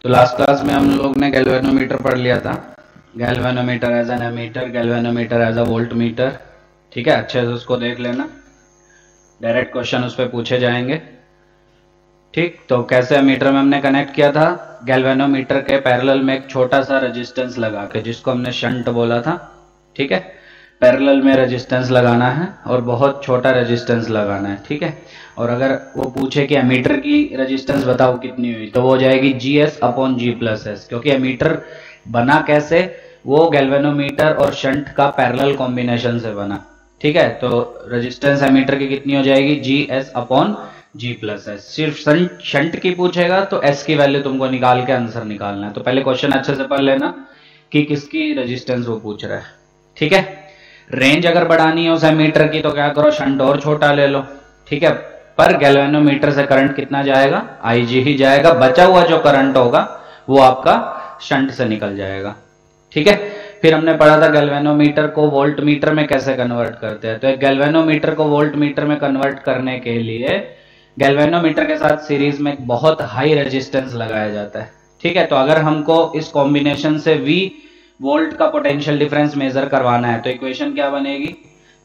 तो last class में हम लोग ने गैल्वेनोमीटर पढ़ लिया था। Galvanometer as an ammeter, galvanometer as a volt meter. ठीक है, अच्छे से उसको देख लेना, डायरेक्ट क्वेश्चन उस पर पूछे जाएंगे। ठीक, तो कैसे एमीटर में हमने कनेक्ट किया था, गैल्वेनोमीटर के पैरेलल में एक छोटा सा रेजिस्टेंस लगा के, जिसको हमने शंट बोला था। ठीक है, पैरेलल में रेजिस्टेंस लगाना है और बहुत छोटा रेजिस्टेंस लगाना है। ठीक है, और अगर वो पूछे कि एमीटर की रेजिस्टेंस बताओ कितनी हुई, तो वो हो जाएगी GS upon G plus S, क्योंकि एमीटर बना कैसे, वो गैल्वेनोमीटर और शंट का पैरेलल कॉम्बिनेशन से बना। ठीक है, तो रेजिस्टेंस एमीटर की कितनी हो जाएगी, GS upon G plus S. सिर्फ शंट की पूछेगा तो S की वैल्यू तुमको निकाल के आंसर निकालना है। तो पहले क्वेश्चन अच्छे से पढ़ लेना कि किसकी रेजिस्टेंस वो पूछ रहा है। ठीक है, रेंज अगर बढ़ानी है उस एमीटर की तो क्या करो, शंट और छोटा ले लो। ठीक है, पर गैल्वेनोमीटर से करंट कितना जाएगा, IG ही जाएगा। बचा हुआ जो करंट होगा वो आपका शंट से निकल जाएगा। ठीक है, फिर हमने पढ़ा था गैल्वेनोमीटर को वोल्ट मीटर में कैसे कन्वर्ट करते हैं। तो एक गैल्वेनोमीटर को वोल्ट मीटर में कन्वर्ट करने के लिए गैल्वेनोमीटर के साथ सीरीज में एक बहुत हाई रेजिस्टेंस लगाया जाता है। ठीक है, तो अगर हमको इस कॉम्बिनेशन से V वोल्ट का पोटेंशियल डिफरेंस मेजर करवाना है तो इक्वेशन क्या बनेगी,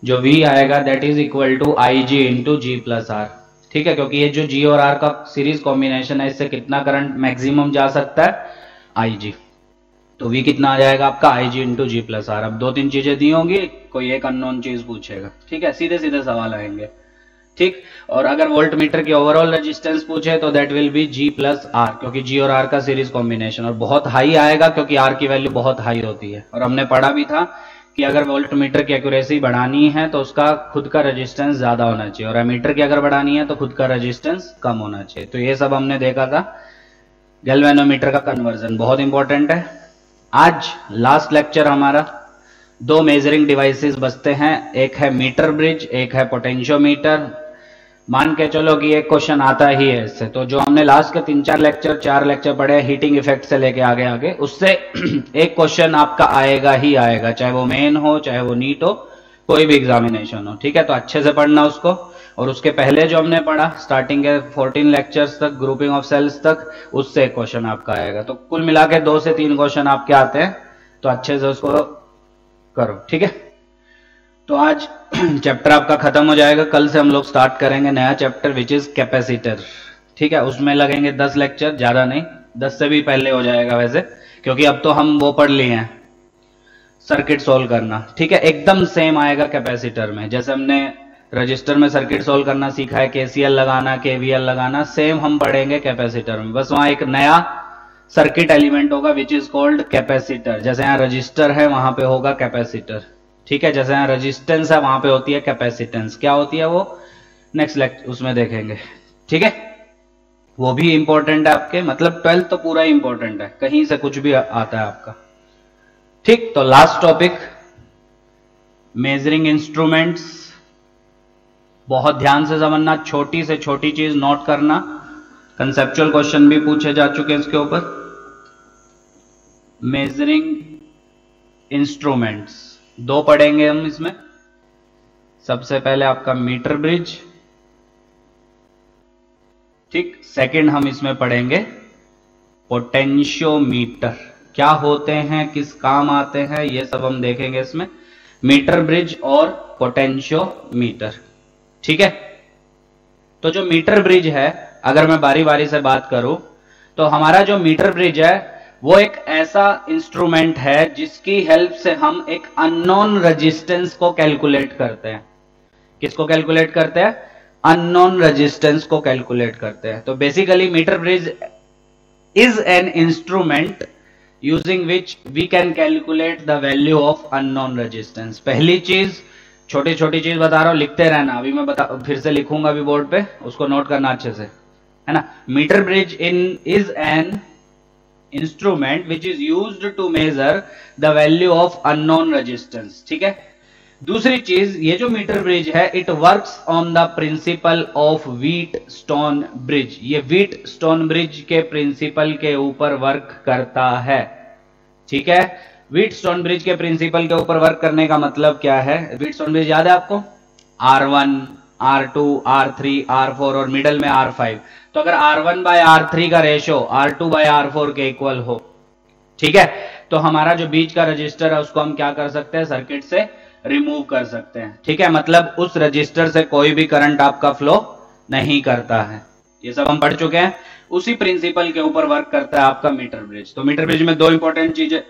जो V आएगा that is equal to IG into G plus R. ठीक है, क्योंकि ये जो G और R का सीरीज कॉम्बिनेशन है, इससे कितना करंट मैक्सिमम जा सकता है, IG। तो V कितना आ जाएगा आपका, IG into G plus R. अब दो तीन चीजें दी होंगी, कोई एक अननोन चीज पूछेगा। ठीक है, सीधे सीधे सवाल आएंगे। ठीक, और अगर वोल्ट मीटर की ओवरऑल रेजिस्टेंस पूछे तो that will B G plus R, क्योंकि G और R का सीरीज कॉम्बिनेशन, और बहुत हाई आएगा क्योंकि R की वैल्यू बहुत हाई होती है। और हमने पढ़ा भी था कि अगर वोल्ट मीटर की एक्यूरेसी बढ़ानी है तो उसका खुद का रेजिस्टेंस ज्यादा होना चाहिए, और एमीटर की अगर बढ़ानी है तो खुद का रेजिस्टेंस कम होना चाहिए। तो ये सब हमने देखा था। गैल्वेनोमीटर का कन्वर्जन बहुत इंपॉर्टेंट है। आज लास्ट लेक्चर हमारा, दो मेजरिंग डिवाइसेस बचते हैं, एक है मीटर ब्रिज, एक है पोटेंशियोमीटर। मान के चलो कि एक क्वेश्चन आता ही है इससे, तो जो हमने लास्ट के 4 लेक्चर पढ़े हीटिंग इफेक्ट से लेके आगे उससे एक क्वेश्चन आपका आएगा ही आएगा, चाहे वो मेन हो चाहे वो नीट हो, कोई भी एग्जामिनेशन हो। ठीक है, तो अच्छे से पढ़ना उसको। और उसके पहले जो हमने पढ़ा स्टार्टिंग के 14 लेक्चर्स तक, ग्रुपिंग ऑफ सेल्स तक, उससे एक क्वेश्चन आपका आएगा। तो कुल मिला के 2 से 3 क्वेश्चन आपके आते हैं, तो अच्छे से उसको करो। ठीक है, तो आज चैप्टर आपका खत्म हो जाएगा। कल से हम लोग स्टार्ट करेंगे नया चैप्टर विच इज कैपेसिटर। ठीक है, उसमें लगेंगे 10 लेक्चर, ज्यादा नहीं, 10 से भी पहले हो जाएगा वैसे, क्योंकि अब तो हम वो पढ़ लिए हैं सर्किट सोल्व करना। ठीक है, एकदम सेम आएगा कैपेसिटर में, जैसे हमने रजिस्टर में सर्किट सोल्व करना सीखा है, KCL लगाना, KVL लगाना, सेम हम पढ़ेंगे कैपेसिटर में। बस वहां एक नया सर्किट एलिमेंट होगा विच इज कॉल्ड कैपेसिटर। जैसे यहाँ रजिस्टर है वहां पे होगा कैपेसिटर। ठीक है, जैसे यहाँ रेजिस्टेंस है वहां पे होती है कैपेसिटेंस। क्या होती है वो नेक्स्ट लेक्चर उसमें देखेंगे। ठीक है, वो भी इंपॉर्टेंट है आपके, मतलब 12th तो पूरा ही इंपॉर्टेंट है, कहीं से कुछ भी आता है आपका। ठीक, तो लास्ट टॉपिक मेजरिंग इंस्ट्रूमेंट्स। बहुत ध्यान से समझना, छोटी से छोटी चीज नोट करना। कंसेप्चुअल क्वेश्चन भी पूछे जा चुके हैं इसके ऊपर। मेजरिंग इंस्ट्रूमेंट्स 2 पढ़ेंगे हम इसमें। सबसे पहले आपका मीटर ब्रिज। ठीक, सेकंड हम इसमें पढ़ेंगे पोटेंशियोमीटर। क्या होते हैं, किस काम आते हैं, ये सब हम देखेंगे इसमें, मीटर ब्रिज और पोटेंशियोमीटर। ठीक है, तो जो मीटर ब्रिज है, अगर मैं बारी बारी से बात करूं तो हमारा जो मीटर ब्रिज है वो एक ऐसा इंस्ट्रूमेंट है जिसकी हेल्प से हम एक अननोन रेजिस्टेंस को कैलकुलेट करते हैं। किसको कैलकुलेट करते हैं, अननोन रेजिस्टेंस को कैलकुलेट करते हैं। तो basically metre bridge is an instrument using which we can calculate the value of unknown resistance. पहली चीज, छोटी छोटी चीज बता रहा हूं, लिखते रहना। अभी मैं फिर से लिखूंगा अभी बोर्ड पे, उसको नोट करना अच्छे से, है ना। Metre bridge is an instrument which is used to measure the value of unknown resistance. ठीक है, दूसरी चीज, ये जो मीटर ब्रिज है it works on the principle of Wheatstone bridge. ये व्हीटस्टोन ब्रिज के प्रिंसिपल के ऊपर वर्क करता है। ठीक है, व्हीटस्टोन ब्रिज के प्रिंसिपल के ऊपर वर्क करने का मतलब क्या है। व्हीटस्टोन ब्रिज याद है आपको, R1, R2, R3, R4 और मिडल में R5। तो अगर R1 बाय R3 का रेशियो R2 बाय R4 के इक्वल हो, ठीक है, तो हमारा जो बीच का रजिस्टर है उसको हम क्या कर सकते हैं, सर्किट से रिमूव कर सकते हैं। ठीक है, मतलब उस रजिस्टर से कोई भी करंट आपका फ्लो नहीं करता है। ये सब हम पढ़ चुके हैं। उसी प्रिंसिपल के ऊपर वर्क करता है आपका मीटर ब्रिज। तो मीटर ब्रिज में दो इंपॉर्टेंट चीजें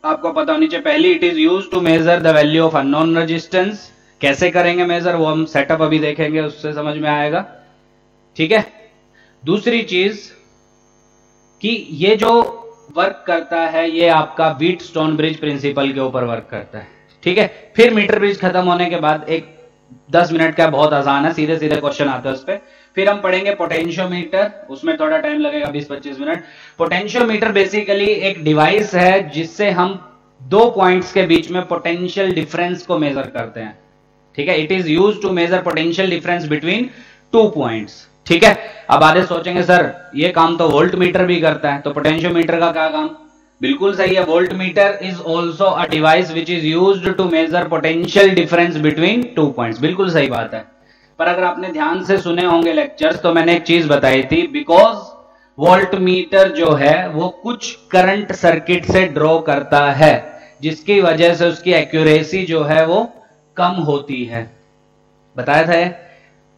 आपको पता होनी चाहिए। पहली, it is used to measure the value of unknown resistance. कैसे करेंगे मेजर, वो हम सेटअप अभी देखेंगे, उससे समझ में आएगा। ठीक है, दूसरी चीज कि ये जो वर्क करता है ये आपका व्हीटस्टोन ब्रिज प्रिंसिपल के ऊपर वर्क करता है। ठीक है, फिर मीटर ब्रिज खत्म होने के बाद एक 10 मिनट का बहुत आसान है, सीधे सीधे क्वेश्चन आता है उस पर। फिर हम पढ़ेंगे पोटेंशियोमीटर, उसमें थोड़ा टाइम लगेगा, 20-25 मिनट। पोटेंशियोमीटर बेसिकली एक डिवाइस है जिससे हम दो पॉइंट्स के बीच में पोटेंशियल डिफरेंस को मेजर करते हैं। ठीक है, it is use to measure potential difference between two points. ठीक है, अब आधे सोचेंगे सर ये काम तो वोल्ट मीटर भी करता है, तो पोटेंशियोमीटर का क्या काम? बिल्कुल सही है, volt meter is also a device which is used to measure potential difference between two points. बिल्कुल सही बात है। पर अगर आपने ध्यान से सुने होंगे लेक्चर्स, तो मैंने एक चीज बताई थी, बिकॉज वोल्ट मीटर जो है वो कुछ करंट सर्किट से ड्रॉ करता है, जिसकी वजह से उसकी एक्यूरेसी जो है वो कम होती है। बताया था,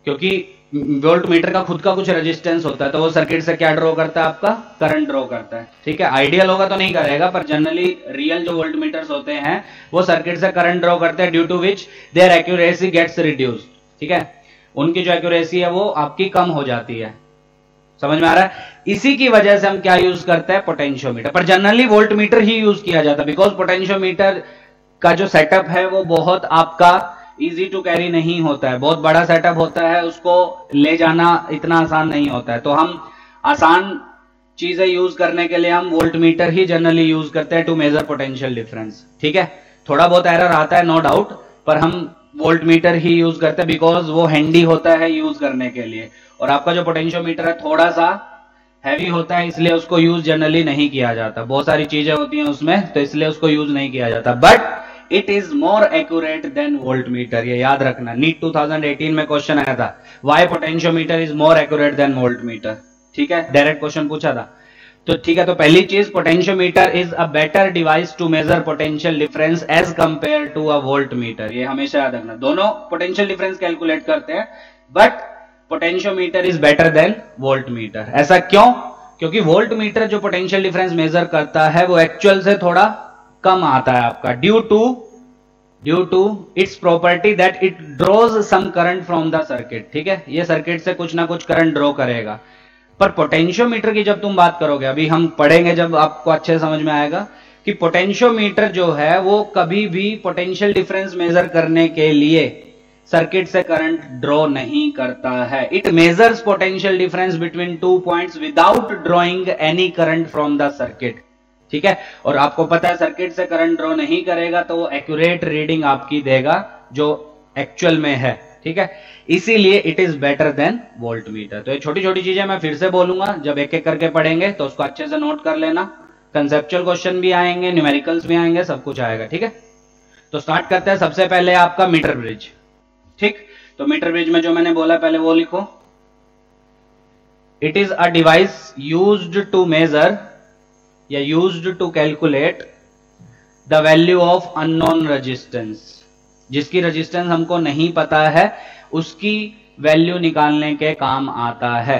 क्योंकि वोल्ट मीटर का खुद का कुछ रेजिस्टेंस होता है, तो वो सर्किट से क्या ड्रॉ करता है, आपका करंट ड्रॉ करता है। ठीक है, आइडियल होगा तो नहीं करेगा, पर जनरली रियल जो वोल्ट मीटर्स होते हैं वो सर्किट से करंट ड्रॉ करते हैं, due to which their accuracy gets reduced. ठीक है, उनकी जो एक्यूरेसी है वो आपकी कम हो जाती है। समझ में आ रहा है? इसी की वजह से हम क्या यूज करते हैं, पोटेंशियोमीटर। पर जनरली वोल्ट मीटर ही यूज किया जाता है, बिकॉज पोटेंशियोमीटर का जो सेटअप है वो बहुत आपका इजी टू कैरी नहीं होता है, बहुत बड़ा सेटअप होता है, उसको ले जाना इतना आसान नहीं होता है। तो हम आसान चीजें यूज करने के लिए हम वोल्ट मीटर ही जनरली यूज करते हैं टू मेजर पोटेंशियल डिफरेंस। ठीक है, थोड़ा बहुत एरर आता है नो डाउट, पर हम वोल्ट मीटर ही यूज करते हैं बिकॉज वो हैंडी होता है यूज करने के लिए। और आपका जो पोटेंशियोमीटर है थोड़ा सा हैवी होता है, इसलिए उसको यूज जनरली नहीं किया जाता। बहुत सारी चीजें होती हैं उसमें, तो इसलिए उसको यूज नहीं किया जाता। But it is more accurate than volt meter, ये याद रखना। नीट 2018 में क्वेश्चन आया था, why potentiometer is more accurate than volt meter. ठीक है, डायरेक्ट क्वेश्चन पूछा था। तो ठीक है, तो पहली चीज, potentiometer is a better device to measure potential difference as compared to a volt meter. ये हमेशा याद रखना, दोनों पोटेंशियल डिफरेंस कैलकुलेट करते हैं, but potentiometer is better than volt meter. ऐसा क्यों? क्योंकि वोल्ट मीटर जो पोटेंशियल डिफरेंस मेजर करता है वो एक्चुअल से थोड़ा कम आता है आपका, due to its property that it draws some current from the circuit. ठीक है, ये सर्किट से कुछ ना कुछ करंट ड्रॉ करेगा। पर पोटेंशियोमीटर की जब तुम बात करोगे, अभी हम पढ़ेंगे जब आपको अच्छे समझ में आएगा कि पोटेंशियोमीटर जो है वो कभी भी पोटेंशियल डिफरेंस मेजर करने के लिए सर्किट से करंट ड्रॉ नहीं करता है। It measures potential difference between two points without drawing any current from the circuit. ठीक है, और आपको पता है सर्किट से करंट ड्रॉ नहीं करेगा तो वो एक्यूरेट रीडिंग आपकी देगा जो एक्चुअल में है। ठीक है, इसीलिए it is better than volt meter. तो ये छोटी छोटी चीजें मैं फिर से बोलूंगा, जब एक एक करके पढ़ेंगे तो उसको अच्छे से नोट कर लेना। कंसेप्चुअल क्वेश्चन भी आएंगे, न्यूमेरिकल्स भी आएंगे, सब कुछ आएगा। ठीक है, तो स्टार्ट करते हैं। सबसे पहले आपका मीटर ब्रिज। ठीक, तो मीटर ब्रिज में जो मैंने बोला पहले वो लिखो। It is a device used to measure या used to calculate the value of unknown resistance. जिसकी रेजिस्टेंस हमको नहीं पता है उसकी वैल्यू निकालने के काम आता है।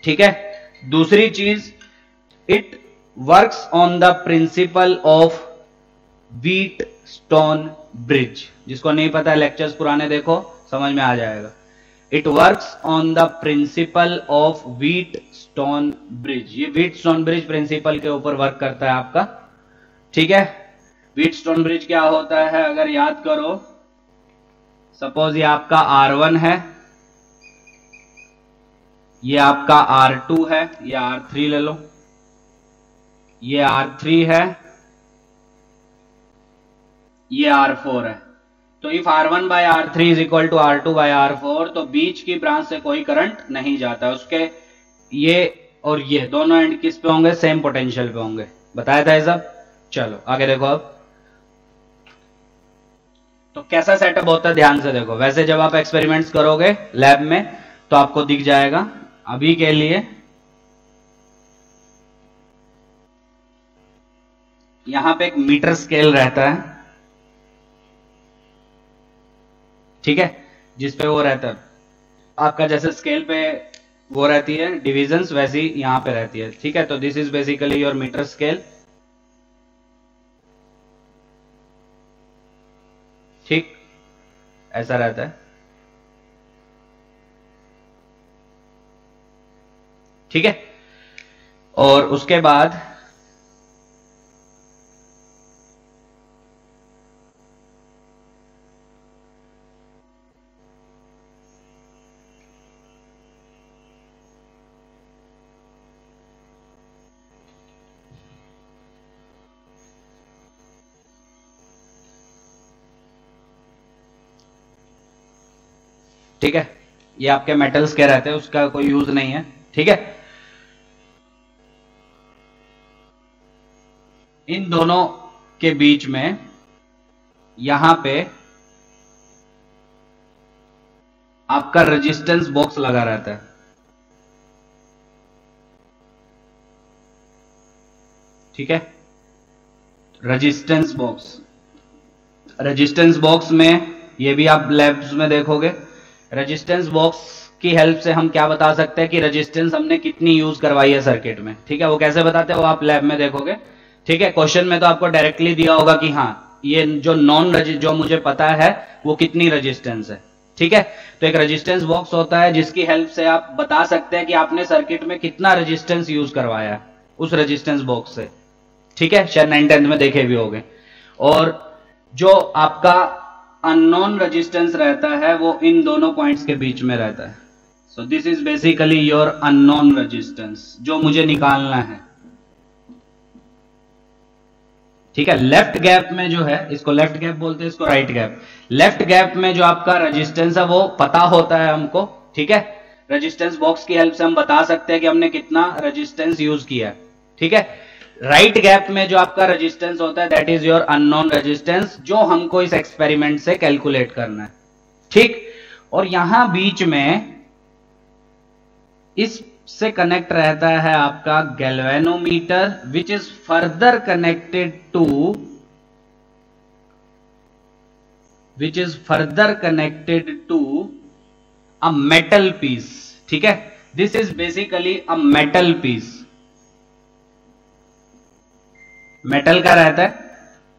ठीक है, दूसरी चीज, it works on the principle of Wheatstone bridge. जिसको नहीं पता लेक्चर्स पुराने देखो, समझ में आ जाएगा। It works on the principle of Wheatstone bridge. ये व्हीटस्टोन ब्रिज प्रिंसिपल के ऊपर वर्क करता है आपका। ठीक है, व्हीटस्टोन ब्रिज क्या होता है अगर याद करो, सपोज ये आपका R1 है, ये आपका R2 है, ये R3 ले लो, ये R3 है, ये R4 है। तो if R1 by R3 is equal to R2 by R4, तो बीच की ब्रांच से कोई करंट नहीं जाता। उसके ये और ये दोनों एंड किस पे होंगे, सेम पोटेंशियल पे होंगे। बताया था ये सब। चलो आगे देखो। अब तो कैसा सेटअप होता है ध्यान से देखो। वैसे जब आप एक्सपेरिमेंट्स करोगे लैब में तो आपको दिख जाएगा। अभी के लिए यहां पे एक मीटर स्केल रहता है, ठीक है, जिसपे वो रहता है आपका, जैसे स्केल पे वो रहती है डिविजन्स, वैसी यहां पे रहती है, ठीक है। तो this is basically your metre scale, ठीक, ऐसा रहता है, ठीक है। और उसके बाद ठीक है, ये आपके मेटल्स के रहते हैं, उसका कोई यूज नहीं है, ठीक है। इन दोनों के बीच में यहां पे आपका रेजिस्टेंस बॉक्स लगा रहता है, ठीक है। रेजिस्टेंस बॉक्स, रेजिस्टेंस बॉक्स में ये भी आप लैब्स में देखोगे। रेजिस्टेंस बॉक्स की हेल्प से हम क्या बता सकते हैं कि रेजिस्टेंस हमने कितनी यूज करवाई है सर्किट में, ठीक है। वो कैसे बताते हैं वो आप लैब में देखोगे, ठीक है। क्वेश्चन में तो आपको डायरेक्टली दिया होगा कि हाँ ये जो जो मुझे पता है वो कितनी रेजिस्टेंस है, ठीक है। तो एक रेजिस्टेंस बॉक्स होता है जिसकी हेल्प से आप बता सकते हैं कि आपने सर्किट में कितना रेजिस्टेंस यूज करवाया है उस रेजिस्टेंस बॉक्स से, ठीक है। शायद 9th-10th में देखे भी होंगे। और जो आपका अननोन रेजिस्टेंस रहता है वो इन दोनों पॉइंट्स के बीच में रहता है। So this is basically your unknown resistance जो मुझे निकालना है, ठीक है। लेफ्ट गैप में जो है, इसको लेफ्ट गैप बोलते हैं, इसको राइट गैप। लेफ्ट गैप में जो आपका रेजिस्टेंस है वो पता होता है हमको, ठीक है। रेजिस्टेंस बॉक्स की हेल्प से हम बता सकते हैं कि हमने कितना रेजिस्टेंस यूज किया है, ठीक है। राइट गैप में जो आपका रेजिस्टेंस होता है that is your unknown resistance, जो हमको इस एक्सपेरिमेंट से कैलकुलेट करना है, ठीक। और यहां बीच में इससे कनेक्ट रहता है आपका galvanometer which is further connected to a metal piece, ठीक है। This is basically a metal piece, metal का रहता है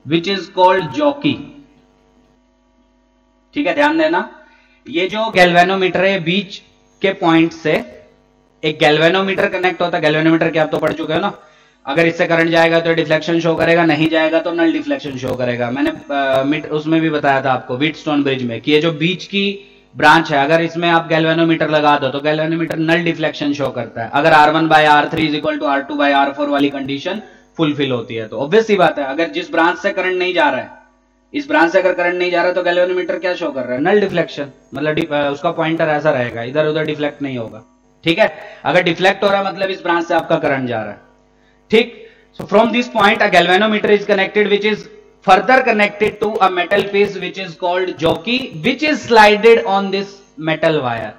विच इज कॉल्ड जॉकी, ठीक है। ध्यान देना, ये जो गैल्वेनोमीटर है बीच के पॉइंट से एक गैल्वेनोमीटर कनेक्ट होता है। गैल्वेनोमीटर के आप तो पढ़ चुके हो ना, अगर इससे करंट जाएगा तो डिफ्लेक्शन शो करेगा, नहीं जाएगा तो नल डिफ्लेक्शन शो करेगा। मैंने उसमें भी बताया था आपको व्हीटस्टोन ब्रिज में कि ये जो बीच की ब्रांच है अगर इसमें आप गैल्वेनोमीटर लगा दो तो गैल्वेनोमीटर नल डिफ्लेक्शन शो करता है अगर R1/R3 = R2/R4 वाली कंडीशन फुलफिल होती है। तो ऑब्वियस सी बात है, अगर जिस ब्रांच से करंट नहीं जा रहा है, इस ब्रांच से अगर करंट नहीं जा रहा है तो गैल्वेनोमीटर क्या शो कर रहा है? नल डिफ्लेक्शन, मतलब उसका पॉइंटर ऐसा रहेगा, इधर उधर डिफ्लेक्ट नहीं होगा, ठीक है। अगर डिफ्लेक्ट हो रहा है मतलब इस ब्रांच से आपका करंट जा रहा है, ठीक। So from this point a galvanometer is connected which is further connected to a metal piece which is called jockey which is slided on this metal wire.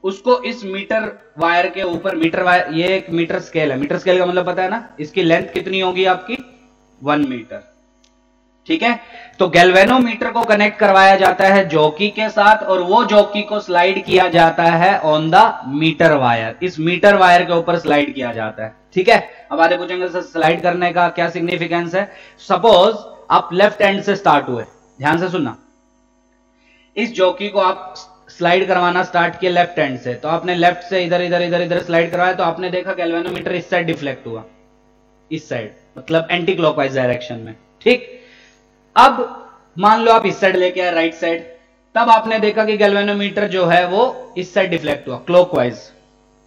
उसको इस मीटर वायर के ऊपर, मीटर वायर ये एक metre scale है, metre scale का मतलब पता है ना, इसकी लेंथ कितनी होगी आपकी 1 मीटर, ठीक है। तो गैल्वेनोमीटर को कनेक्ट करवाया जाता है जॉकी के साथ और वो जॉकी को स्लाइड किया जाता है ऑन द मीटर वायर, इस मीटर वायर के ऊपर स्लाइड किया जाता है, ठीक है। अब आगे पूछेंगे सर स्लाइड करने का क्या सिग्निफिकेंस है। सपोज आप लेफ्ट हैंड से स्टार्ट हुए, ध्यान से सुनना, इस जॉकी को आप स्लाइड करवाना स्टार्ट किया लेफ्ट हैंड से, तो आपने लेफ्ट से इधर इधर इधर इधर स्लाइड करवाया तो आपने देखा गैल्वेनोमीटर इस साइड डिफ्लेक्ट हुआ, इस साइड मतलब एंटी क्लॉकवाइज डायरेक्शन में, ठीक। अब मान लो आप इस साइड लेके आए राइट साइड, तब आपने देखा कि गैल्वेनोमीटर जो है वो इस साइड डिफ्लेक्ट हुआ क्लॉकवाइज,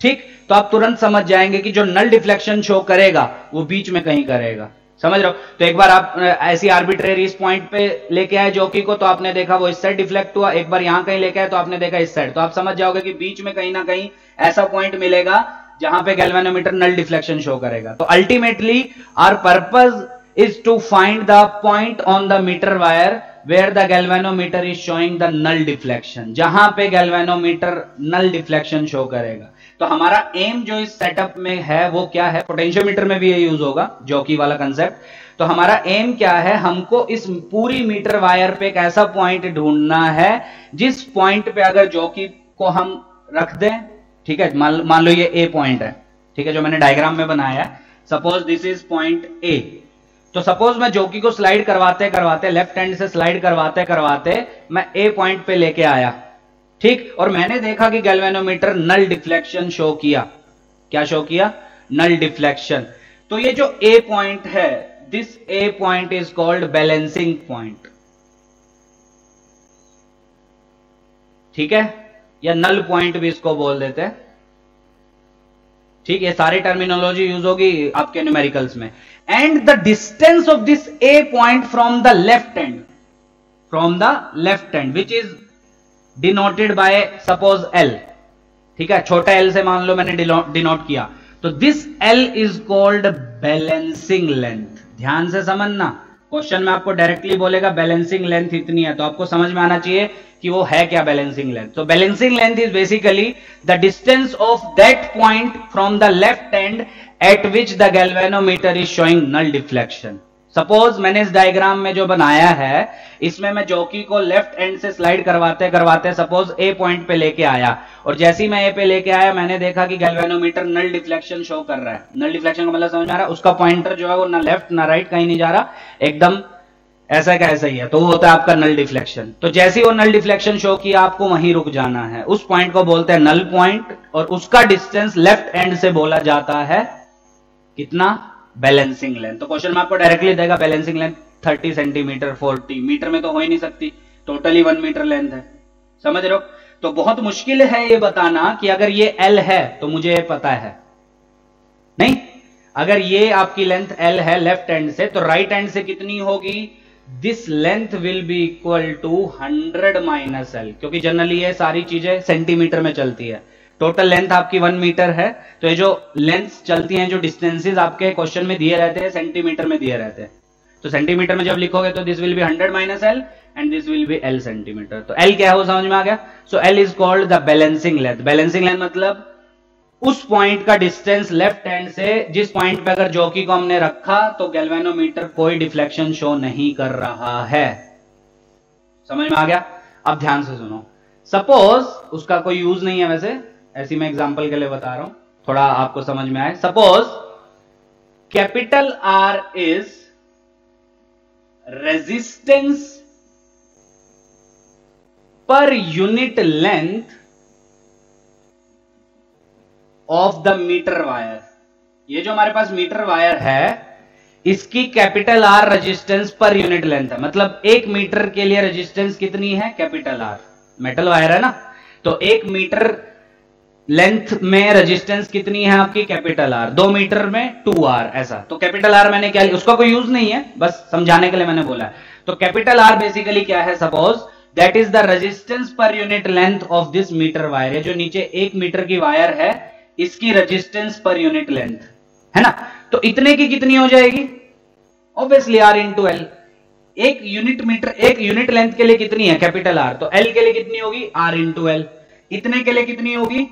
ठीक। तो आप तुरंत समझ जाएंगे कि जो नल डिफ्लेक्शन शो करेगा वो बीच में कहीं करेगा, समझ रहे हो। तो एक बार आप ऐसी आर्बिट्रेरी इस पॉइंट पे लेके आए जॉकी को तो आपने देखा वो इस साइड डिफ्लेक्ट हुआ, एक बार यहां कहीं लेके आए तो आपने देखा इस साइड, तो आप समझ जाओगे कि बीच में कहीं ना कहीं ऐसा पॉइंट मिलेगा जहां पे गैल्वेनोमीटर नल डिफ्लेक्शन शो करेगा। तो ultimately our purpose is to find the point on the meter wire where the galvanometer is showing the null deflection, जहां पे गैल्वेनोमीटर नल डिफ्लेक्शन शो करेगा। तो हमारा एम जो इस सेटअप में है वो क्या है, पोटेंशियोमीटर में भी ये यूज होगा, जॉकी वाला कंसेप्ट। तो हमारा एम क्या है, हमको इस पूरी मीटर वायर पे एक ऐसा पॉइंट ढूंढना है जिस पॉइंट पे अगर जॉकी को हम रख दें, ठीक है, मान लो ये ए पॉइंट है, ठीक है, जो मैंने डायग्राम में बनाया है, suppose this is point A. तो सपोज मैं जॉकी को स्लाइड करवाते करवाते, लेफ्ट हैंड से स्लाइड करवाते करवाते मैं ए पॉइंट पे लेके आया, ठीक, और मैंने देखा कि गैल्वेनोमीटर नल डिफ्लेक्शन शो किया। क्या शो किया? Null deflection. तो ये जो ए पॉइंट है, this A point is called balancing point, ठीक है, या नल पॉइंट भी इसको बोल देते हैं, ठीक, ये सारी टर्मिनोलॉजी यूज होगी आपके न्यूमेरिकल्स में। And the distance of this A point from the left and which is denoted by suppose L, ठीक है, छोटा एल से मान लो मैंने डिनोट किया, तो this L is called balancing length. ध्यान से समझना, क्वेश्चन में आपको डायरेक्टली बोलेगा बैलेंसिंग लेंथ इतनी है, तो आपको समझ में आना चाहिए कि वो है क्या बैलेंसिंग लेंथ। तो balancing length is basically the distance of that point from the left end at which the galvanometer is showing null deflection. Suppose मैंने इस डायग्राम में जो बनाया है, इसमें मैं जॉकी को लेफ्ट एंड से स्लाइड करवाते करवाते सपोज ए पॉइंट पे लेके आया, और जैसे ही मैं ए पे लेके आया मैंने देखा कि गैल्वेनोमीटर नल डिफ्लेक्शन शो कर रहा है। नल डिफ्लेक्शन का मतलब समझ में आ रहा है? उसका पॉइंटर जो है वो ना लेफ्ट ना राइट कहीं नहीं जा रहा, एकदम ऐसा का ऐसा ही है, तो वो होता है आपका नल डिफ्लेक्शन। तो जैसे ही वो नल डिफ्लेक्शन शो किया, आपको वहीं रुक जाना है, उस पॉइंट को बोलते हैं नल पॉइंट, और उसका डिस्टेंस लेफ्ट एंड से बोला जाता है कितना? Balancing length. तो क्वेश्चन में आपको डायरेक्टली देगा बैलेंसिंग लेंथ 30 सेंटीमीटर, 40 मीटर में तो हो ही नहीं सकती, टोटली 1 मीटर लेंथ है, समझ रहे हो? तो बहुत मुश्किल है ये बताना कि अगर ये L है तो मुझे ये पता है, नहीं, अगर ये आपकी लेंथ L है लेफ्ट हैंड से, तो राइट हैंड से कितनी होगी? This length will be equal to 100 minus L, क्योंकि जनरली ये सारी चीजें सेंटीमीटर में चलती है। टोटल लेंथ आपकी 1 मीटर है, तो ये जो लेंथ चलती हैं, जो डिस्टेंसेस आपके क्वेश्चन में दिए रहते हैं, सेंटीमीटर में दिए रहते हैं। तो सेंटीमीटर में जब लिखोगे तो this will B 100 minus L and this will B L centimetre. तो L क्या है वो समझ में आ गया? सो L is called the balancing length. Balancing length मतलब उस पॉइंट का डिस्टेंस लेफ्ट हैंड से, जिस पॉइंट पे अगर जॉकी को हमने रखा तो गैल्वेनोमीटर कोई डिफ्लेक्शन शो नहीं कर रहा है। समझ में आ गया? अब ध्यान से सुनो, सपोज उसका कोई यूज नहीं है, वैसे ऐसी मैं एग्जांपल के लिए बता रहा हूं, थोड़ा आपको समझ में आए। Suppose capital R is resistance पर unit length of the metre wire. ये जो हमारे पास मीटर वायर है, इसकी कैपिटल R रेजिस्टेंस पर यूनिट लेंथ है, मतलब 1 मीटर के लिए रेजिस्टेंस कितनी है? Capital R। मेटल वायर है ना, तो 1 मीटर लेंथ में रेजिस्टेंस कितनी है आपकी? Capital R। 2 मीटर में 2R, ऐसा। तो कैपिटल R मैंने क्या लिया, उसका कोई यूज नहीं है, बस समझाने के लिए मैंने बोला है। तो कैपिटल R बेसिकली क्या है? Suppose that is the resistance पर unit length of this metre wire. ये जो नीचे 1 मीटर की वायर है, इसकी रेजिस्टेंस पर यूनिट लेंथ है ना, तो इतने की कितनी हो जाएगी? Obviously R into L। एक यूनिट लेंथ के लिए कितनी है? Capital R। तो L के लिए कितनी होगी? R into L। इतने के लिए कितनी होगी?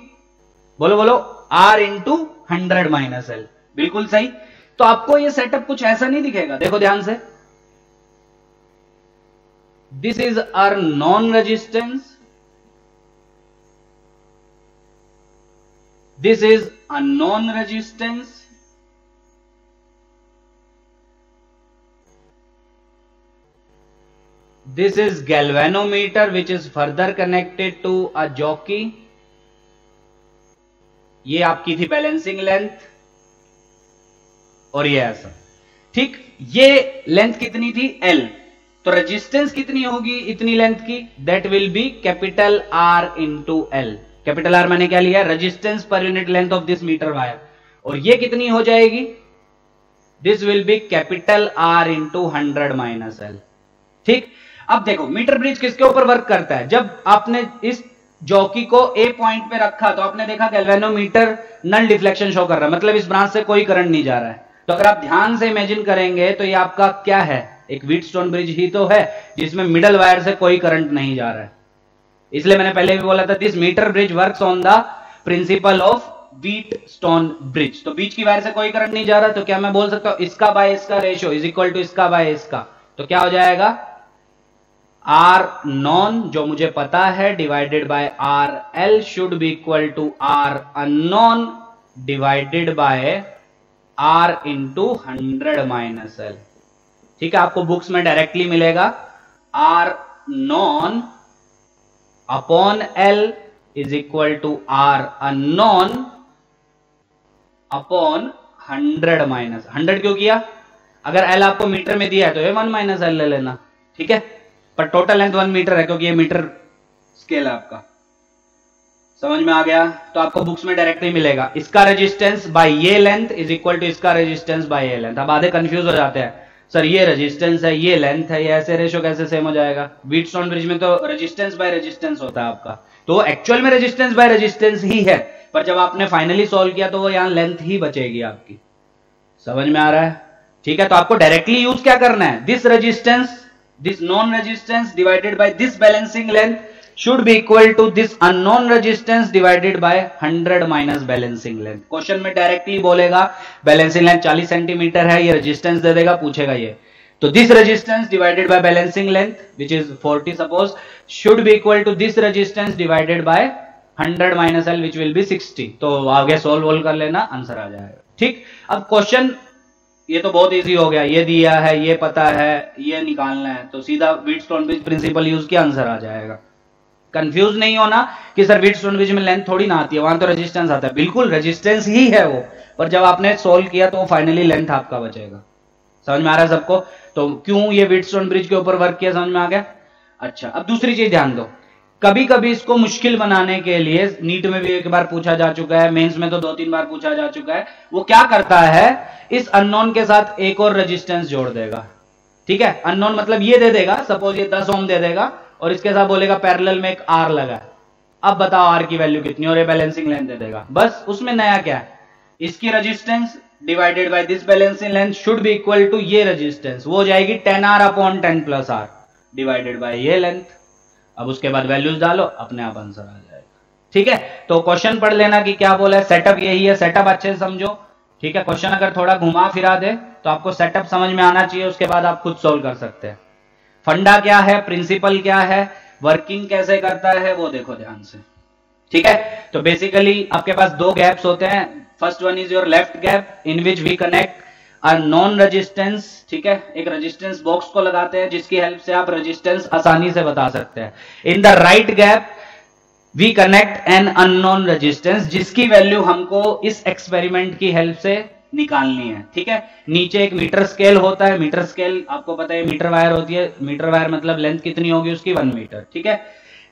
बोलो बोलो, R इंटू 100 माइनस L। बिल्कुल सही। तो आपको ये सेटअप कुछ ऐसा नहीं दिखेगा, देखो ध्यान से, this is our known resistance, this is a non-resistance, this is galvanometer which is further connected to a jockey। ये आपकी थी बैलेंसिंग लेंथ, और ये ऐसा, ठीक। ये लेंथ कितनी थी? L। तो रेजिस्टेंस कितनी होगी इतनी लेंथ की? That will be capital R into L। Capital R मैंने क्या लिया? रेजिस्टेंस पर unit length of this metre wire. और ये कितनी हो जाएगी? This will be capital R into 100 minus L, ठीक। अब देखो मीटर ब्रिज किसके ऊपर वर्क करता है? जब आपने इस जॉकी को ए पॉइंट पे रखा तो आपने देखा गैल्वेनोमीटर नल डिफ्लेक्शन शो कर रहा है, मतलब इस ब्रांच से कोई करंट नहीं जा रहा है। तो अगर आप ध्यान से इमेजिन करेंगे तो ये आपका क्या है? एक व्हीटस्टोन ब्रिज ही तो है जिसमें मिडल वायर से कोई करंट नहीं जा रहा है। इसलिए मैंने पहले भी बोला था this metre bridge works on the principle of Wheatstone bridge. तो बीच की वायर से कोई करंट नहीं जा रहा, तो क्या मैं बोल सकता हूं इसका बाय इसका रेशियो इज इक्वल टू इसका बाय इसका, तो क्या हो जाएगा आर नॉन जो मुझे पता है divided by R L should be equal to R unknown divided by R into 100 minus L. ठीक है, आपको बुक्स में डायरेक्टली मिलेगा R known upon L is equal to R unknown upon 100 minus 100 क्यों किया, अगर एल आपको मीटर में दिया है तो ये 1 माइनस एल ले लेना। ठीक है, पर टोटल लेंथ 1 मीटर है क्योंकि ये मीटर स्केल है आपका। समझ में आ गया? तो आपको बुक्स में डायरेक्टली मिलेगा इसका रेजिस्टेंस बाय ये लेंथ इज इक्वल टू इसका रेजिस्टेंस बाय ये लेंथ। अब आधे कंफ्यूज हो जाते हैं, सर ये रेजिस्टेंस है ये लेंथ है, ये ऐसे रेशियो कैसे सेम हो जाएगा? व्हीटस्टोन ब्रिज में तो रेजिस्टेंस बाय रेजिस्टेंस होता है आपका, तो एक्चुअल में रेजिस्टेंस बाय रेजिस्टेंस ही है, पर जब आपने फाइनली सॉल्व किया तो वो यहां लेंथ ही बचेगी आपकी। समझ में आ रहा है? ठीक है, तो आपको डायरेक्टली यूज क्या करना है, this resistance this non resistance divided by this balancing length should be equal to this unknown resistance divided by 100 minus balancing length। Question में डायरेक्टली बोलेगा बैलेंसिंग लेंथ 40 सेंटीमीटर है, ये रेजिस्टेंस दे देगा, पूछेगा ये, तो this resistance divided by balancing length which is 40 suppose should be equal to this resistance divided by 100 minus L which will be 60। तो आगे सोल्व कर लेना, आंसर आ जाएगा। ठीक, अब क्वेश्चन ये तो बहुत इजी हो गया, ये दिया है, ये पता है, ये निकालना है, तो सीधा व्हीटस्टोन ब्रिज प्रिंसिपल यूज किया, आंसर आ जाएगा। कंफ्यूज नहीं होना कि सर व्हीटस्टोन ब्रिज में लेंथ थोड़ी ना आती है, वहां तो रेजिस्टेंस आता है, बिल्कुल रेजिस्टेंस ही है वो, पर जब आपने सोल्व किया तो फाइनली लेंथ आपका बचेगा। समझ में आ रहा है सबको? तो क्यों ये व्हीटस्टोन ब्रिज के ऊपर वर्क किया, समझ में आ गया? अच्छा, अब दूसरी चीज ध्यान दो, कभी कभी इसको मुश्किल बनाने के लिए नीट में भी एक बार पूछा जा चुका है, मेंस में तो 2-3 बार पूछा जा चुका है, वो क्या करता है इस अननोन के साथ एक और रेजिस्टेंस जोड़ देगा। ठीक है, अननोन मतलब ये दे देगा, सपोज ये 10 ओम दे देगा और इसके साथ बोलेगा पैरेलल में एक आर लगा है, अब बताओ आर की वैल्यू कितनी, और ये बैलेंसिंग लेंथ दे देगा। बस उसमें नया क्या है, इसकी resistance divided by this balancing length should be equal to ये रेजिस्टेंस, वो हो जाएगी 10R upon 10 plus R divided by ये लेंथ। अब उसके बाद वैल्यूज डालो, अपने आप आंसर आ जाएगा। ठीक है, तो क्वेश्चन पढ़ लेना कि क्या बोला है, सेटअप यही है, सेटअप अच्छे से समझो। ठीक है, क्वेश्चन अगर थोड़ा घुमा फिरा दे तो आपको सेटअप समझ में आना चाहिए, उसके बाद आप खुद सोल्व कर सकते हैं। फंडा क्या है, प्रिंसिपल क्या है, वर्किंग कैसे करता है, वो देखो ध्यान से। ठीक है, तो बेसिकली आपके पास 2 गैप्स होते हैं, first one is your left gap in which we connect a known resistance. ठीक है, एक रेजिस्टेंस बॉक्स को लगाते हैं जिसकी हेल्प से आप रेजिस्टेंस आसानी से बता सकते हैं। In the right gap we connect an unknown resistance जिसकी वैल्यू हमको इस एक्सपेरिमेंट की हेल्प से निकालनी है। ठीक है, नीचे एक मीटर स्केल होता है, मीटर स्केल आपको पता है मीटर वायर होती है, मीटर वायर मतलब लेंथ कितनी होगी उसकी 1 मीटर। ठीक है,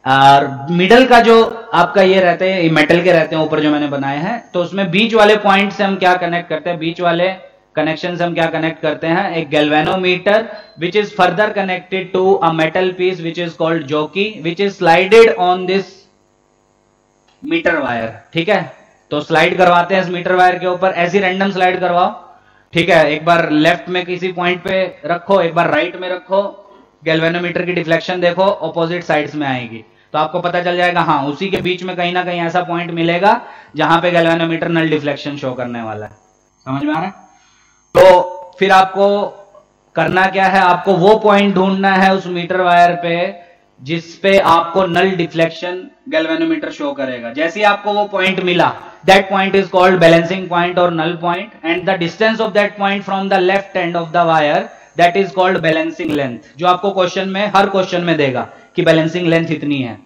और मिडल का जो आपका ये रहते हैं, मेटल के रहते हैं ऊपर जो मैंने बनाए हैं, तो उसमें बीच वाले पॉइंट से हम क्या कनेक्ट करते हैं, बीच वाले कनेक्शन से हम क्या कनेक्ट करते हैं, एक galvanometer which is further connected to a metal piece which is called jockey which is slided on this metre wire. ठीक है, तो स्लाइड करवाते हैं इस मीटर वायर के ऊपर, ऐसी रैंडम स्लाइड करवाओ। ठीक है, एक बार लेफ्ट में किसी पॉइंट पे रखो, एक बार राइट में रखो, गैल्वेनोमीटर की डिफ्लेक्शन देखो, ऑपोजिट साइड्स में आएगी, तो आपको पता चल जाएगा हाँ उसी के बीच में कहीं ना कहीं ऐसा पॉइंट मिलेगा जहां पे गैल्वेनोमीटर नल डिफ्लेक्शन शो करने वाला है। समझ में आ रहा है? तो फिर आपको करना क्या है, आपको वो पॉइंट ढूंढना है उस मीटर वायर पे जिस पे आपको नल डिफ्लेक्शन गैल्वेनोमीटर शो करेगा। जैसे ही आपको वो पॉइंट मिला, that point is called balancing point और null point, and the distance of that point from the left end of the wire that is called balancing length, जो आपको question में हर question में देगा कि बैलेंसिंग लेंथ इतनी है।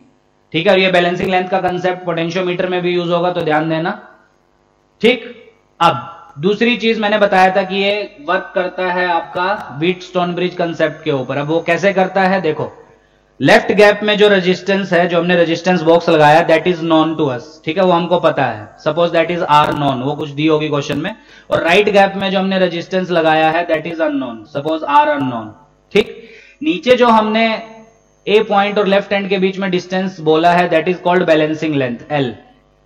ठीक है, और ये बैलेंसिंग लेंथ का कंसेप्ट पोटेंशियोमीटर में भी यूज होगा, तो ध्यान देना। ठीक, अब दूसरी चीज मैंने बताया था कि ये वर्क करता है आपका व्हीटस्टोन ब्रिज कंसेप्ट के ऊपर। अब वो कैसे करता है देखो, लेफ्ट गैप में जो रेजिस्टेंस है, जो हमने रेजिस्टेंस बॉक्स लगाया, that is known to us. ठीक है, वो हमको पता है, suppose that is R known, वो कुछ दी होगी क्वेश्चन में। और राइट गैप में जो हमने रेजिस्टेंस लगाया है that is unknown, suppose R unknown. ठीक, नीचे जो हमने ए पॉइंट और लेफ्ट हैंड के बीच में डिस्टेंस बोला है that is called balancing length L.